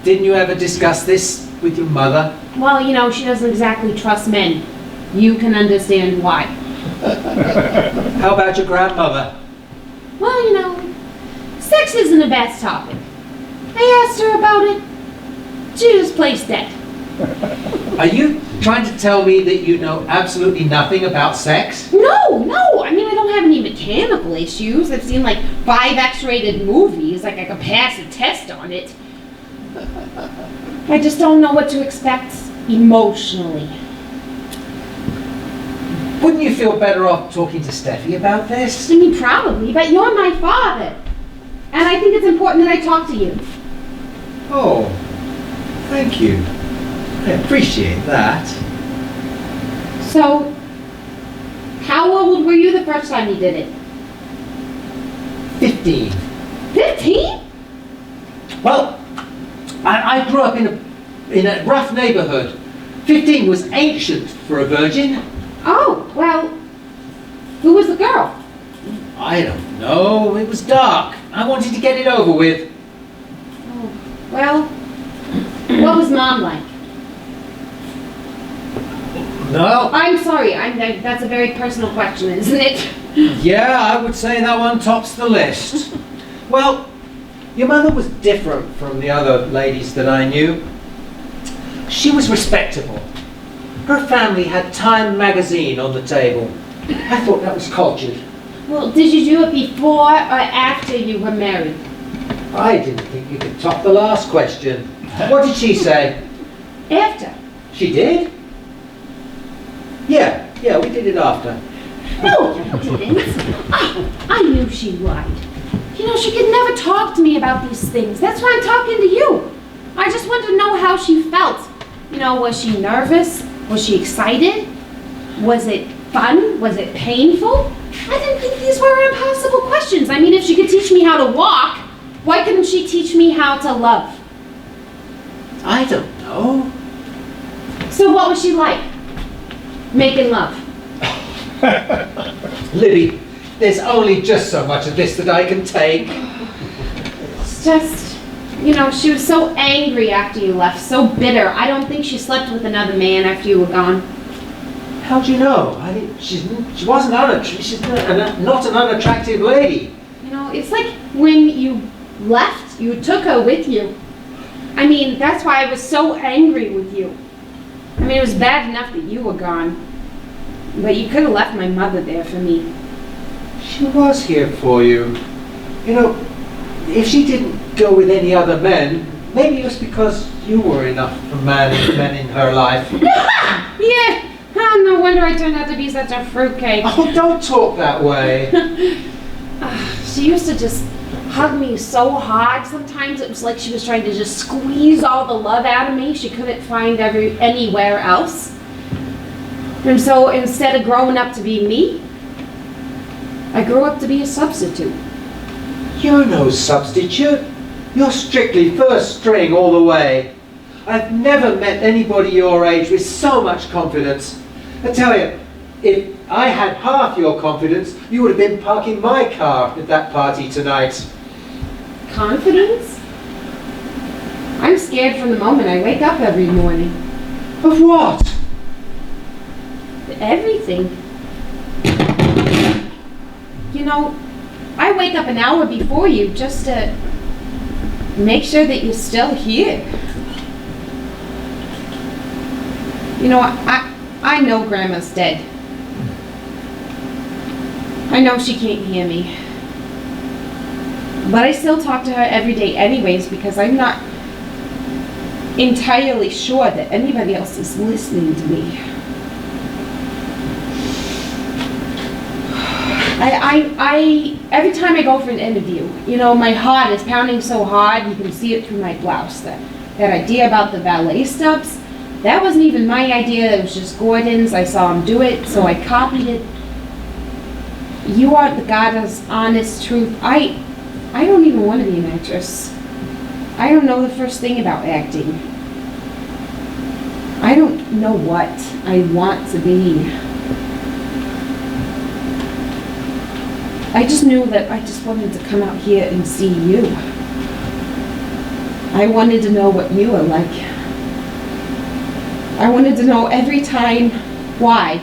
D: Didn't you ever discuss this with your mother?
B: Well, you know, she doesn't exactly trust men. You can understand why.
D: How about your grandmother?
B: Well, you know, sex isn't the best topic. I asked her about it. She just plays dead.
D: Are you trying to tell me that you know absolutely nothing about sex?
B: No. I mean, I don't have any mechanical issues. I've seen like 5 X-rated movies. Like I could pass a test on it. I just don't know what to expect emotionally.
D: Wouldn't you feel better off talking to Steffi about this?
B: I mean, probably, but you're my father. And I think it's important that I talk to you.
D: Oh, thank you. I appreciate that.
B: So, how old were you the first time you did it?
D: 15.
B: 15?
D: Well, I grew up in a rough neighborhood. 15 was ancient for a virgin.
B: Oh, well, who was the girl?
D: I don't know. It was dark. I wanted to get it over with.
B: Oh, well, what was Mom like?
D: No.
B: I'm sorry, that's a very personal question, isn't it?
D: Yeah, I would say that one tops the list. Well, your mother was different from the other ladies that I knew. She was respectable. Her family had Time magazine on the table. I thought that was cultured.
B: Well, did you do it before or after you were married?
D: I didn't think you could top the last question. What did she say?
B: After.
D: She did? Yeah, we did it after.
B: No, you didn't. Oh, I knew she lied. You know, she could never talk to me about these things. That's why I'm talking to you. I just wanted to know how she felt. You know, was she nervous? Was she excited? Was it fun? Was it painful? I didn't think these were impossible questions. I mean, if she could teach me how to walk, why couldn't she teach me how to love?
D: I don't know.
B: So what was she like? Making love.
D: Libby, there's only just so much of this that I can take.
B: It's just, you know, she was so angry after you left, so bitter. I don't think she slept with another man after you were gone.
D: How'd you know? She wasn't she's not an unattractive lady.
B: You know, it's like when you left, you took her with you. I mean, that's why I was so angry with you. I mean, it was bad enough that you were gone, but you could have left my mother there for me.
D: She was here for you. You know, if she didn't go with any other men, maybe it was because you were enough for men in her life.
B: Yeah, oh, no wonder I turned out to be such a fruitcake.
D: Oh, don't talk that way.
B: She used to just hug me so hard. Sometimes it was like she was trying to just squeeze all the love out of me she couldn't find anywhere else. And so instead of growing up to be me, I grew up to be a substitute.
D: You're no substitute. You're strictly first string all the way. I've never met anybody your age with so much confidence. I tell you, if I had half your confidence, you would have been parking my car at that party tonight.
B: Confidence? I'm scared from the moment I wake up every morning.
D: Of what?
B: Everything. You know, I wake up an hour before you just to make sure that you're still here. You know, I know Grandma's dead. I know she can't hear me. But I still talk to her every day anyways because I'm not entirely sure that anybody else is listening to me. Every time I go for an interview, you know, my heart is pounding so hard, you can see it through my blouse. That idea about the valet stubs, that wasn't even my idea, it was just Gordon's. I saw him do it, so I copied it. You are the God's honest truth. I don't even want to be an actress. I don't know the first thing about acting. I don't know what I want to be.
C: I just knew that I just wanted to come out here and see you. I wanted to know what you were like. I wanted to know every time why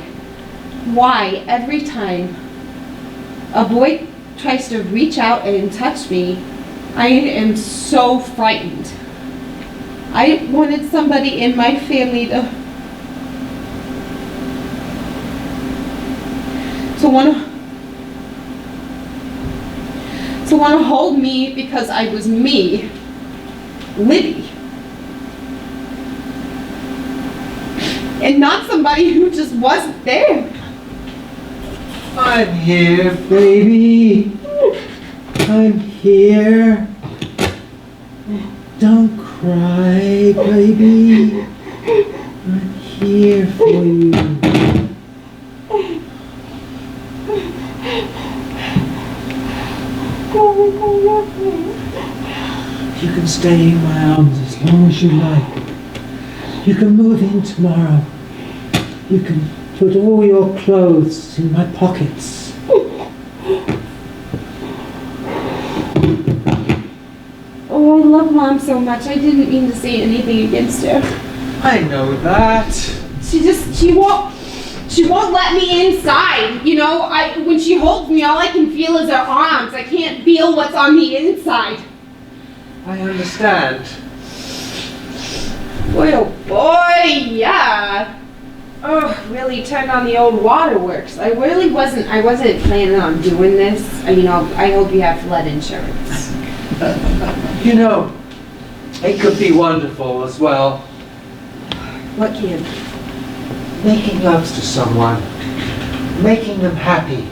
C: every time a boy tries to reach out and touch me, I am so frightened. I wanted somebody in my family to want to hold me because I was me, Libby. And not somebody who just wasn't there.
D: I'm here, baby. I'm here. Don't cry, baby. I'm here for you. You can stay in my arms as long as you like. You can move in tomorrow. You can put all your clothes in my pockets.
C: Oh, I love Mom so much. I didn't mean to say anything against her.
D: I know that.
C: She won't let me inside. You know, when she holds me, all I can feel is her arms. I can't feel what's on the inside.
D: I understand.
C: Boy, oh boy, yeah. Oh, really turned on the old waterworks. I wasn't planning on doing this. You know, I hope you have flood insurance.
D: You know, it could be wonderful as well.
C: What can?
D: Making loves to someone. Making them happy.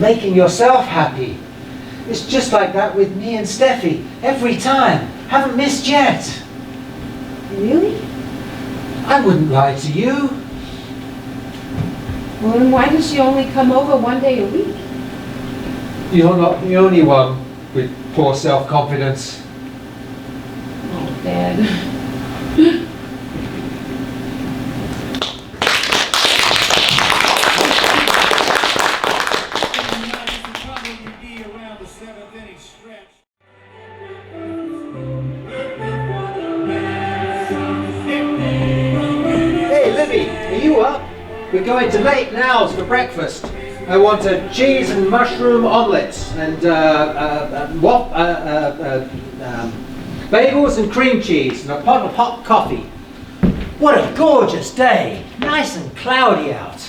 D: Making yourself happy. It's just like that with me and Steffi. Every time. Haven't missed yet.
C: Really?
D: I wouldn't lie to you.
C: Well, then why does she only come over one day a week?
D: You're not the only one with poor self-confidence.
C: Oh, Dad.
D: Hey, Libby, are you up? We're going to Late Now's for breakfast. I want a cheese and mushroom omelette and bagels and cream cheese and a pot of hot coffee. What a gorgeous day! Nice and cloudy out.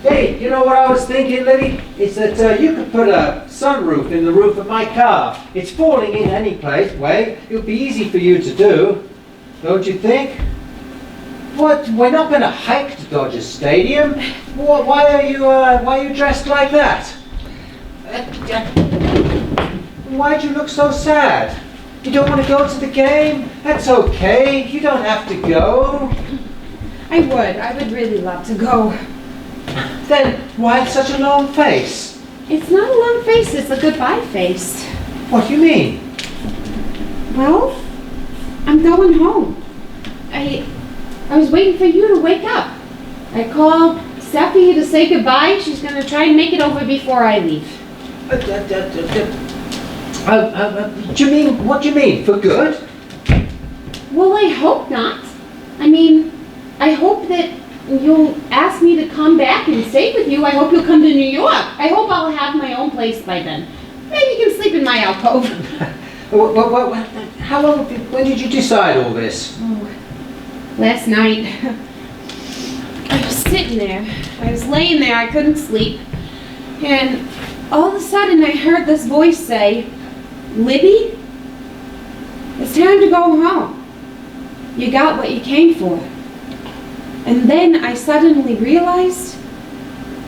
D: Hey, you know what I was thinking, Libby? Is that you could put a sunroof in the roof of my car. It's falling in any way. It would be easy for you to do, don't you think? What? We're not going to hike to Dodger Stadium. Why are you dressed like that? Why'd you look so sad? You don't want to go to the game? That's okay. You don't have to go.
C: I would really love to go.
D: Then why such a long face?
C: It's not a long face, it's a goodbye face.
D: What do you mean?
C: Well, I'm going home. I was waiting for you to wake up. I called Steffi to say goodbye. She's going to try and make it over before I leave.
D: What do you mean? For good?
C: Well, I hope not. I mean, I hope that you'll ask me to come back and stay with you. I hope you'll come to New York. I hope I'll have my own place by then. Maybe you can sleep in my alcove.
D: How long? When did you decide all this?
C: Oh, last night. I was sitting there. I was laying there. I couldn't sleep. And all of a sudden I heard this voice say, "Libby, it's time to go home. You got what you came for." And then I suddenly realized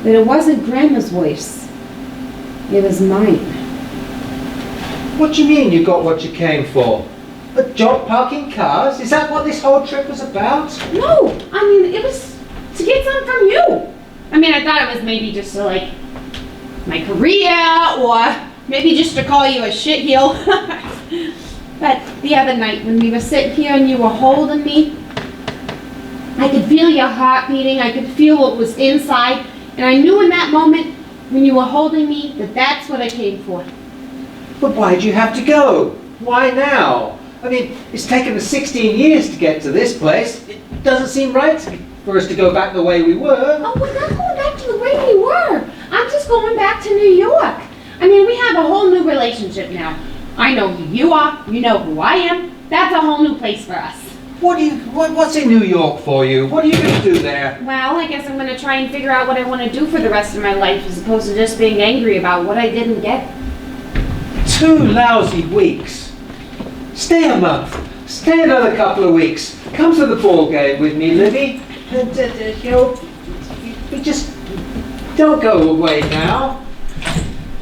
C: that it wasn't Grandma's voice. It was mine.
D: What do you mean you got what you came for? A job parking cars? Is that what this whole trip was about?
C: No, I mean, it was to get some from you. I mean, I thought it was maybe just to, like, my career, or maybe just to call you a shitheel. But the other night when we were sitting here and you were holding me, I could feel your heart beating, I could feel what was inside, and I knew in that moment
B: when you were holding me that that's what I came for.
D: But why'd you have to go? Why now? I mean, it's taken us 16 years to get to this place. It doesn't seem right for us to go back the way we were.
B: Oh, we're not going back to the way we were. I'm just going back to New York. I mean, we have a whole new relationship now. I know who you are, you know who I am. That's a whole new place for us.
D: What's in New York for you? What are you going to do there?
B: Well, I guess I'm going to try and figure out what I want to do for the rest of my life as opposed to just being angry about what I didn't get.
D: 2 lousy weeks. Stay a month. Stay another couple of weeks. Come to the ball game with me, Livy. And, you know, we just don't go away now.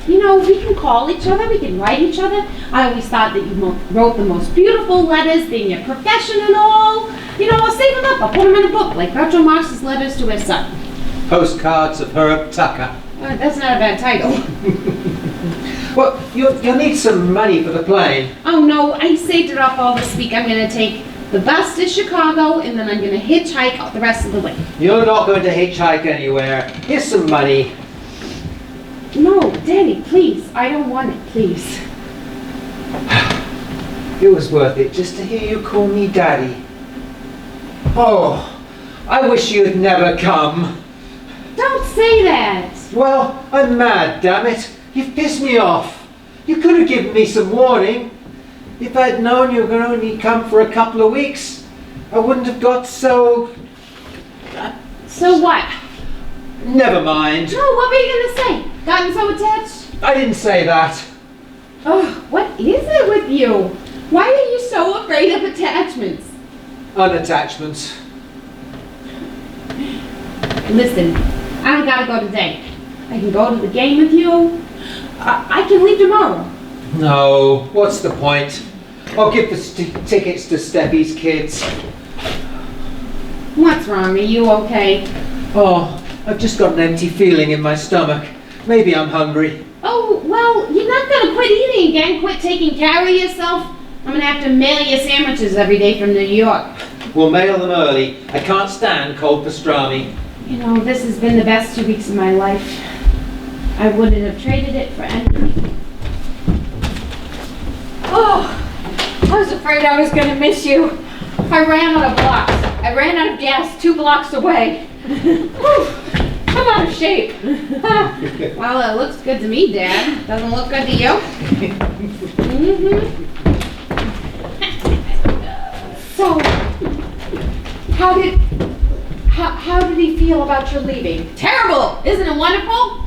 B: You know, we can call each other, we can write each other. I always thought that you wrote the most beautiful letters, being your profession and all. You know, I'll save them up, I'll put them in a book, like Groucho Marx's letters to his son.
D: Postcards of Herb Tucker.
B: That's not a bad title.
D: Well, you'll need some money for the plane.
B: Oh no, I saved it up all this week. I'm gonna take the bus to Chicago and then I'm gonna hitchhike the rest of the way.
D: You're not going to hitchhike anywhere. Here's some money.
B: No, Daddy, please. I don't want it, please.
D: It was worth it just to hear you call me Daddy. Oh, I wish you'd never come.
B: Don't say that.
D: Well, I'm mad, damn it. You've pissed me off. You could have given me some warning. If I'd known you were going to only come for a couple of weeks, I wouldn't have got so...
B: So what?
D: Never mind.
B: No, what were you gonna say? Gotten so attached?
D: I didn't say that.
B: Oh, what is it with you? Why are you so afraid of attachments?
D: Unattachments.
B: Listen, I don't gotta go today. I can go to the game with you. I can leave tomorrow.
D: No, what's the point? I'll give the tickets to Steffi's kids.
B: What's wrong? Are you okay?
D: Oh, I've just got an empty feeling in my stomach. Maybe I'm hungry.
B: Oh, well, you're not gonna quit eating again. Quit taking care of yourself. I'm gonna have to mail you sandwiches every day from New York.
D: We'll mail them early. I can't stand cold pastrami.
B: You know, this has been the best 2 weeks of my life. I wouldn't have traded it for anything.
C: Oh, I was afraid I was gonna miss you. I ran out of blocks. I ran out of gas 2 blocks away. I'm out of shape.
B: Well, it looks good to me, Dad. Doesn't look good to you? Mm-hmm.
C: So, how did he feel about your leaving?
B: Terrible! Isn't it wonderful?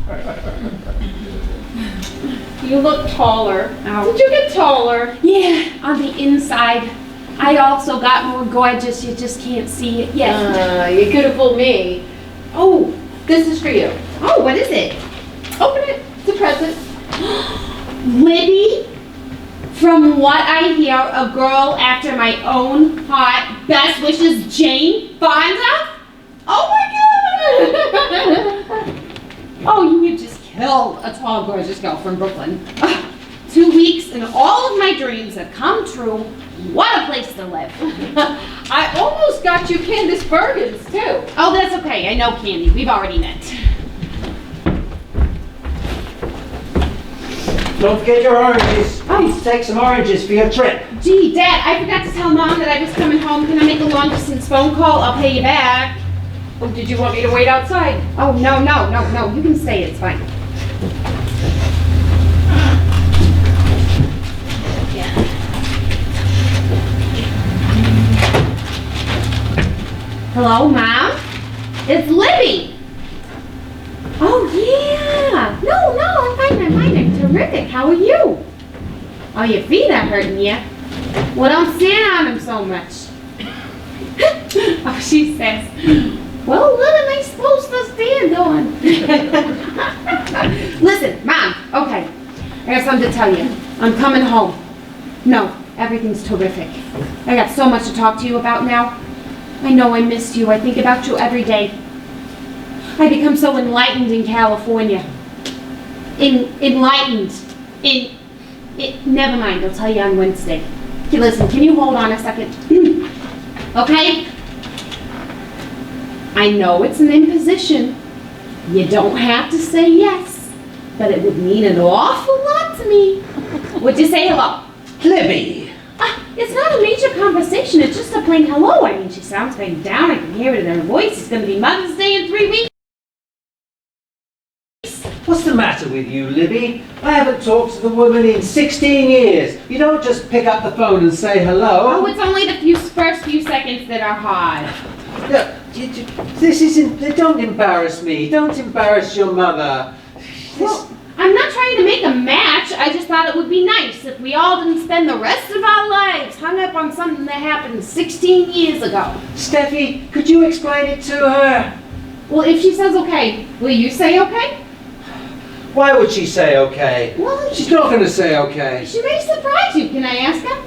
C: You look taller.
B: Ow.
C: Did you get taller?
B: Yeah, on the inside. I also got more gorgeous. You just can't see it yet.
C: You could have fooled me. Oh, this is for you.
B: Oh, what is it?
C: Open it. It's a present.
B: Libby, from what I hear, a girl after my own heart. Best wishes, Jane Fonda? Oh my God! Oh, you just killed a tall, gorgeous girl from Brooklyn. 2 weeks and all of my dreams have come true. What a place to live.
C: I almost got you Candace Bergen's too.
B: Oh, that's okay. I know Candy. We've already met.
D: Don't forget your oranges. Please take some oranges for your trip.
B: Gee, Dad, I forgot to tell Mom that I was coming home. Can I make a long-distance phone call? I'll pay you back.
C: Oh, did you want me to wait outside?
B: Oh, no. You can stay. It's fine. Hello, Mom? It's Libby. Oh, yeah. No, I'm fine. I'm terrific. How are you? Oh, your feet are hurting you. Well, don't stand on them so much. Oh, she says, well, what am I supposed to stand on? Listen, Mom, okay. I got something to tell you. I'm coming home. No, everything's terrific. I got so much to talk to you about now. I know I missed you. I think about you every day. I become so enlightened in California. Enlightened. Never mind, I'll tell you on Wednesday. Okay, listen, can you hold on a second? Okay? I know it's an imposition. You don't have to say yes. but it would mean an awful lot to me. Would you say hello?
D: Libby!
B: It's not a major conversation, it's just a plain hello. I mean, she sounds very down, I can hear it in her voice. It's gonna be Mother's Day in 3 weeks.
D: What's the matter with you, Libby? I haven't talked to the woman in 16 years. You don't just pick up the phone and say hello.
B: Oh, it's only the first few seconds that are hard.
D: Look, this isn't... Don't embarrass me. Don't embarrass your mother.
B: Well, I'm not trying to make a match. I just thought it would be nice if we all didn't spend the rest of our lives hung up on something that happened 16 years ago.
D: Steffi, could you explain it to her?
B: Well, if she says okay, will you say okay?
D: Why would she say okay?
B: Well,
D: She's not going to say okay.
B: she may surprise you. Can I ask her?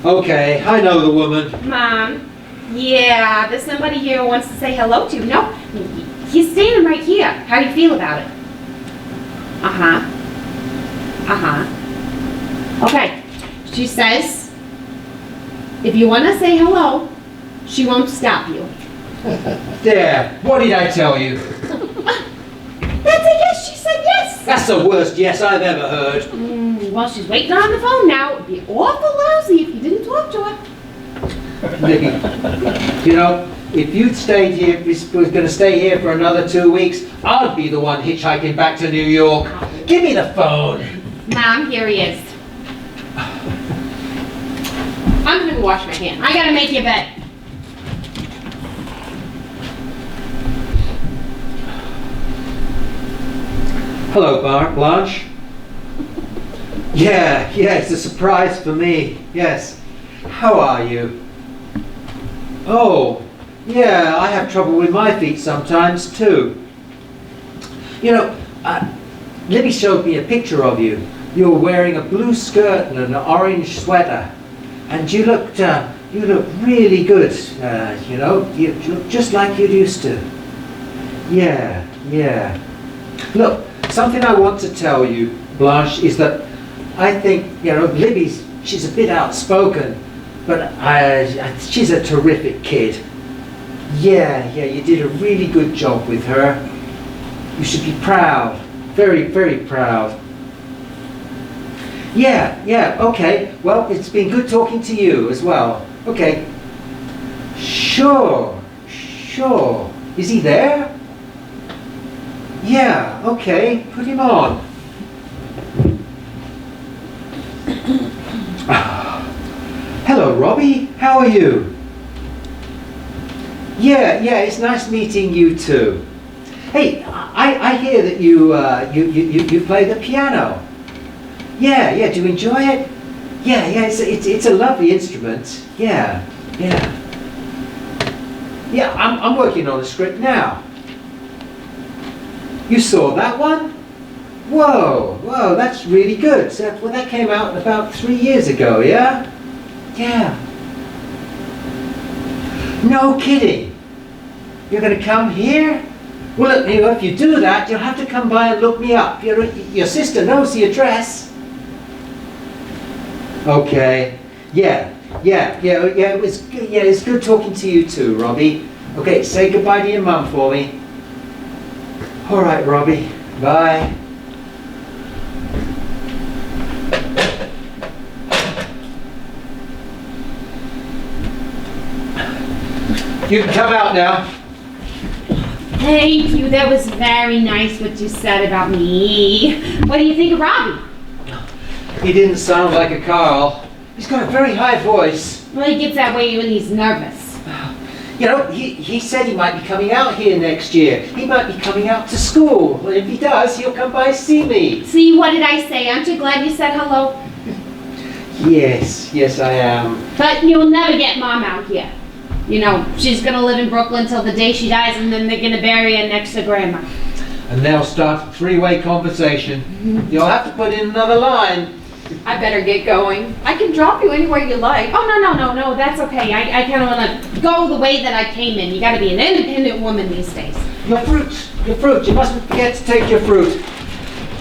D: Okay, I know the woman.
B: Mom, yeah, there's somebody here who wants to say hello to you. No, he's standing right here. How do you feel about it? Uh-huh. Okay, she says, if you want to say hello, she won't stop you.
D: There, what did I tell you?
B: That's a yes, she said yes.
D: That's the worst yes I've ever heard.
B: Well, she's waiting on the phone now. It would be awful lousy if you didn't talk to her.
D: Libby, you know, if you'd stayed here, was going to stay here for another 2 weeks, I'd be the one hitchhiking back to New York. Give me the phone.
B: Mom, here he is. I'm gonna go wash my hand. I gotta make your bed.
D: Hello, Blanche. Yeah, it's a surprise for me. Yes. How are you? Oh, yeah, I have trouble with my feet sometimes too. You know, Libby showed me a picture of you. You were wearing a blue skirt and an orange sweater, and you looked really good. You know, you look just like you used to. Yeah. Look, something I want to tell you, Blanche, is that I think, you know, she's a bit outspoken, but she's a terrific kid. Yeah, you did a really good job with her. You should be proud. Very, very proud. Yeah, okay. Well, it's been good talking to you as well. Okay. Sure. Is he there? Yeah, okay. Put him on. Hello, Robbie. How are you? Yeah, it's nice meeting you too. Hey, I hear that you play the piano. Yeah, do you enjoy it? Yeah, it's a lovely instrument. Yeah. Yeah, I'm working on a script now. You saw that one? Whoa, that's really good. Well, that came out about 3 years ago, yeah? Yeah. No kidding. You're going to come here? Well, look, if you do that, you'll have to come by and look me up. Your sister knows the address. Okay. Yeah. It's good talking to you too, Robbie. Okay, say goodbye to your mum for me. All right, Robbie. Bye. You can come out now.
B: Thank you. That was very nice what you said about me. What do you think of Robbie?
D: He didn't sound like a Carl. He's got a very high voice.
B: Well, he gets that way when he's nervous.
D: You know, he said he might be coming out here next year. He might be coming out to school. Well, if he does, he'll come by and see me.
B: See, what did I say? Aren't you glad you said hello?
D: Yes, I am.
B: But you'll never get Mom out here. You know, she's gonna live in Brooklyn till the day she dies, and then they're gonna bury her next to Grandma.
D: And they'll start a three-way conversation. You'll have to put in another line.
C: I better get going. I can drop you anywhere you like.
B: Oh, no, that's okay. I kind of want to go the way that I came in. You got to be an independent woman these days.
D: Your fruit. You mustn't forget to take your fruit.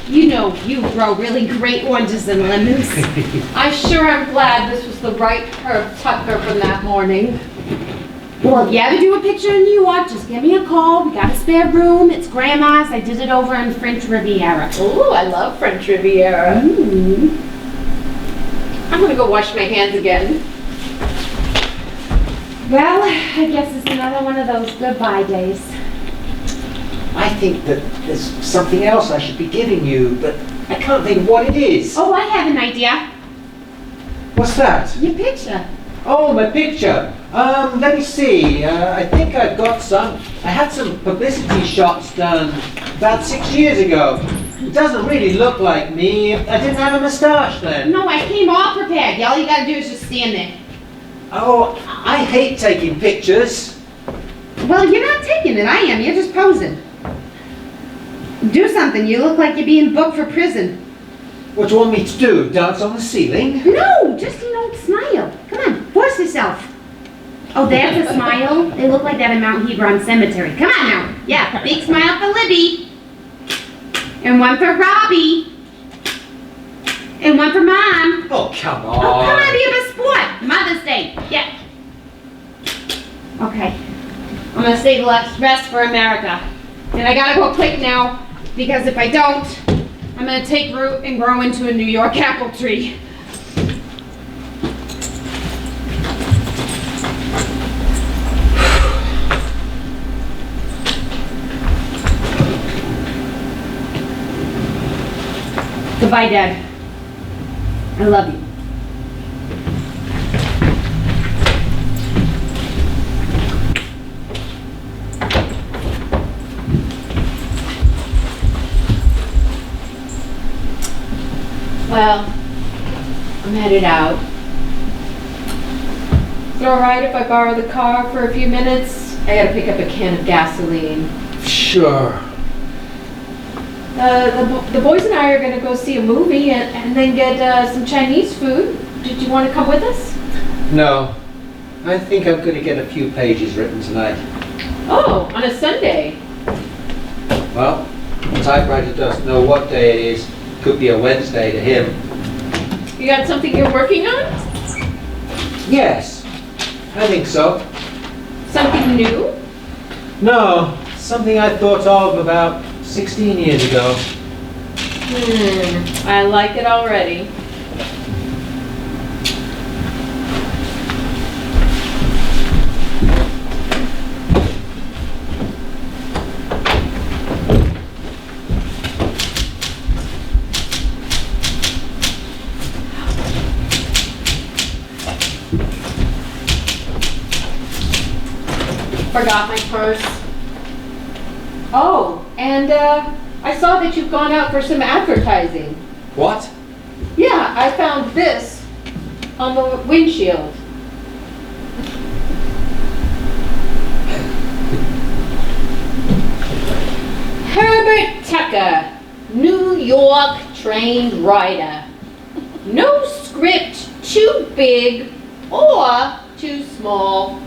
B: You know, you grow really great oranges and lemons.
C: I sure am glad this was the right Herb Tucker from that morning.
B: Well, if you ever do a picture in New York, just give me a call. We got a spare room. It's Grandma's. I did it over in French Riviera.
C: Ooh, I love French Riviera. I'm gonna go wash my hands again.
B: Well, I guess it's another one of those goodbye days.
D: I think that there's something else I should be giving you, but I can't think what it is.
B: Oh, I have an idea.
D: What's that?
B: Your picture.
D: Oh, my picture. Let me see. I think I've got some. I had some publicity shots done about 6 years ago. It doesn't really look like me. I didn't have a moustache then.
B: No, I came all prepared. All you gotta do is just stand there.
D: Oh, I hate taking pictures.
B: Well, you're not taking it. I am. You're just posing. Do something. You look like you're being booked for prison.
D: What do you want me to do? Dance on the ceiling?
B: No, just, smile. Come on, force yourself. Oh, there's a smile. They look like that in Mount Hebron Cemetery. Come on now. Yeah, big smile for Libby. And one for Robbie. And one for Mom.
D: Oh, come on.
B: Oh, come on, be a sport. Mother's Day. Yeah. Okay. I'm gonna save the rest for America. And I gotta go quick now, because if I don't, I'm gonna take root and grow into a New York apple tree. Goodbye, Dad. I love you.
C: Well, I'm headed out. Is it alright if I borrow the car for a few minutes? I gotta pick up a can of gasoline.
D: Sure.
C: The boys and I are gonna go see a movie and then get some Chinese food. Did you want to come with us?
D: No. I think I'm going to get a few pages written tonight.
C: Oh, on a Sunday.
D: Well, the typewriter doesn't know what day it is. Could be a Wednesday to him.
C: You got something you're working on?
D: Yes, I think so.
C: Something new?
D: No, something I thought of about 16 years ago.
C: I like it already. Forgot my purse. Oh, and I saw that you've gone out for some advertising.
D: What?
C: Yeah, I found this on the windshield. Herbert Tucker, New York trained writer. No script too big or too small.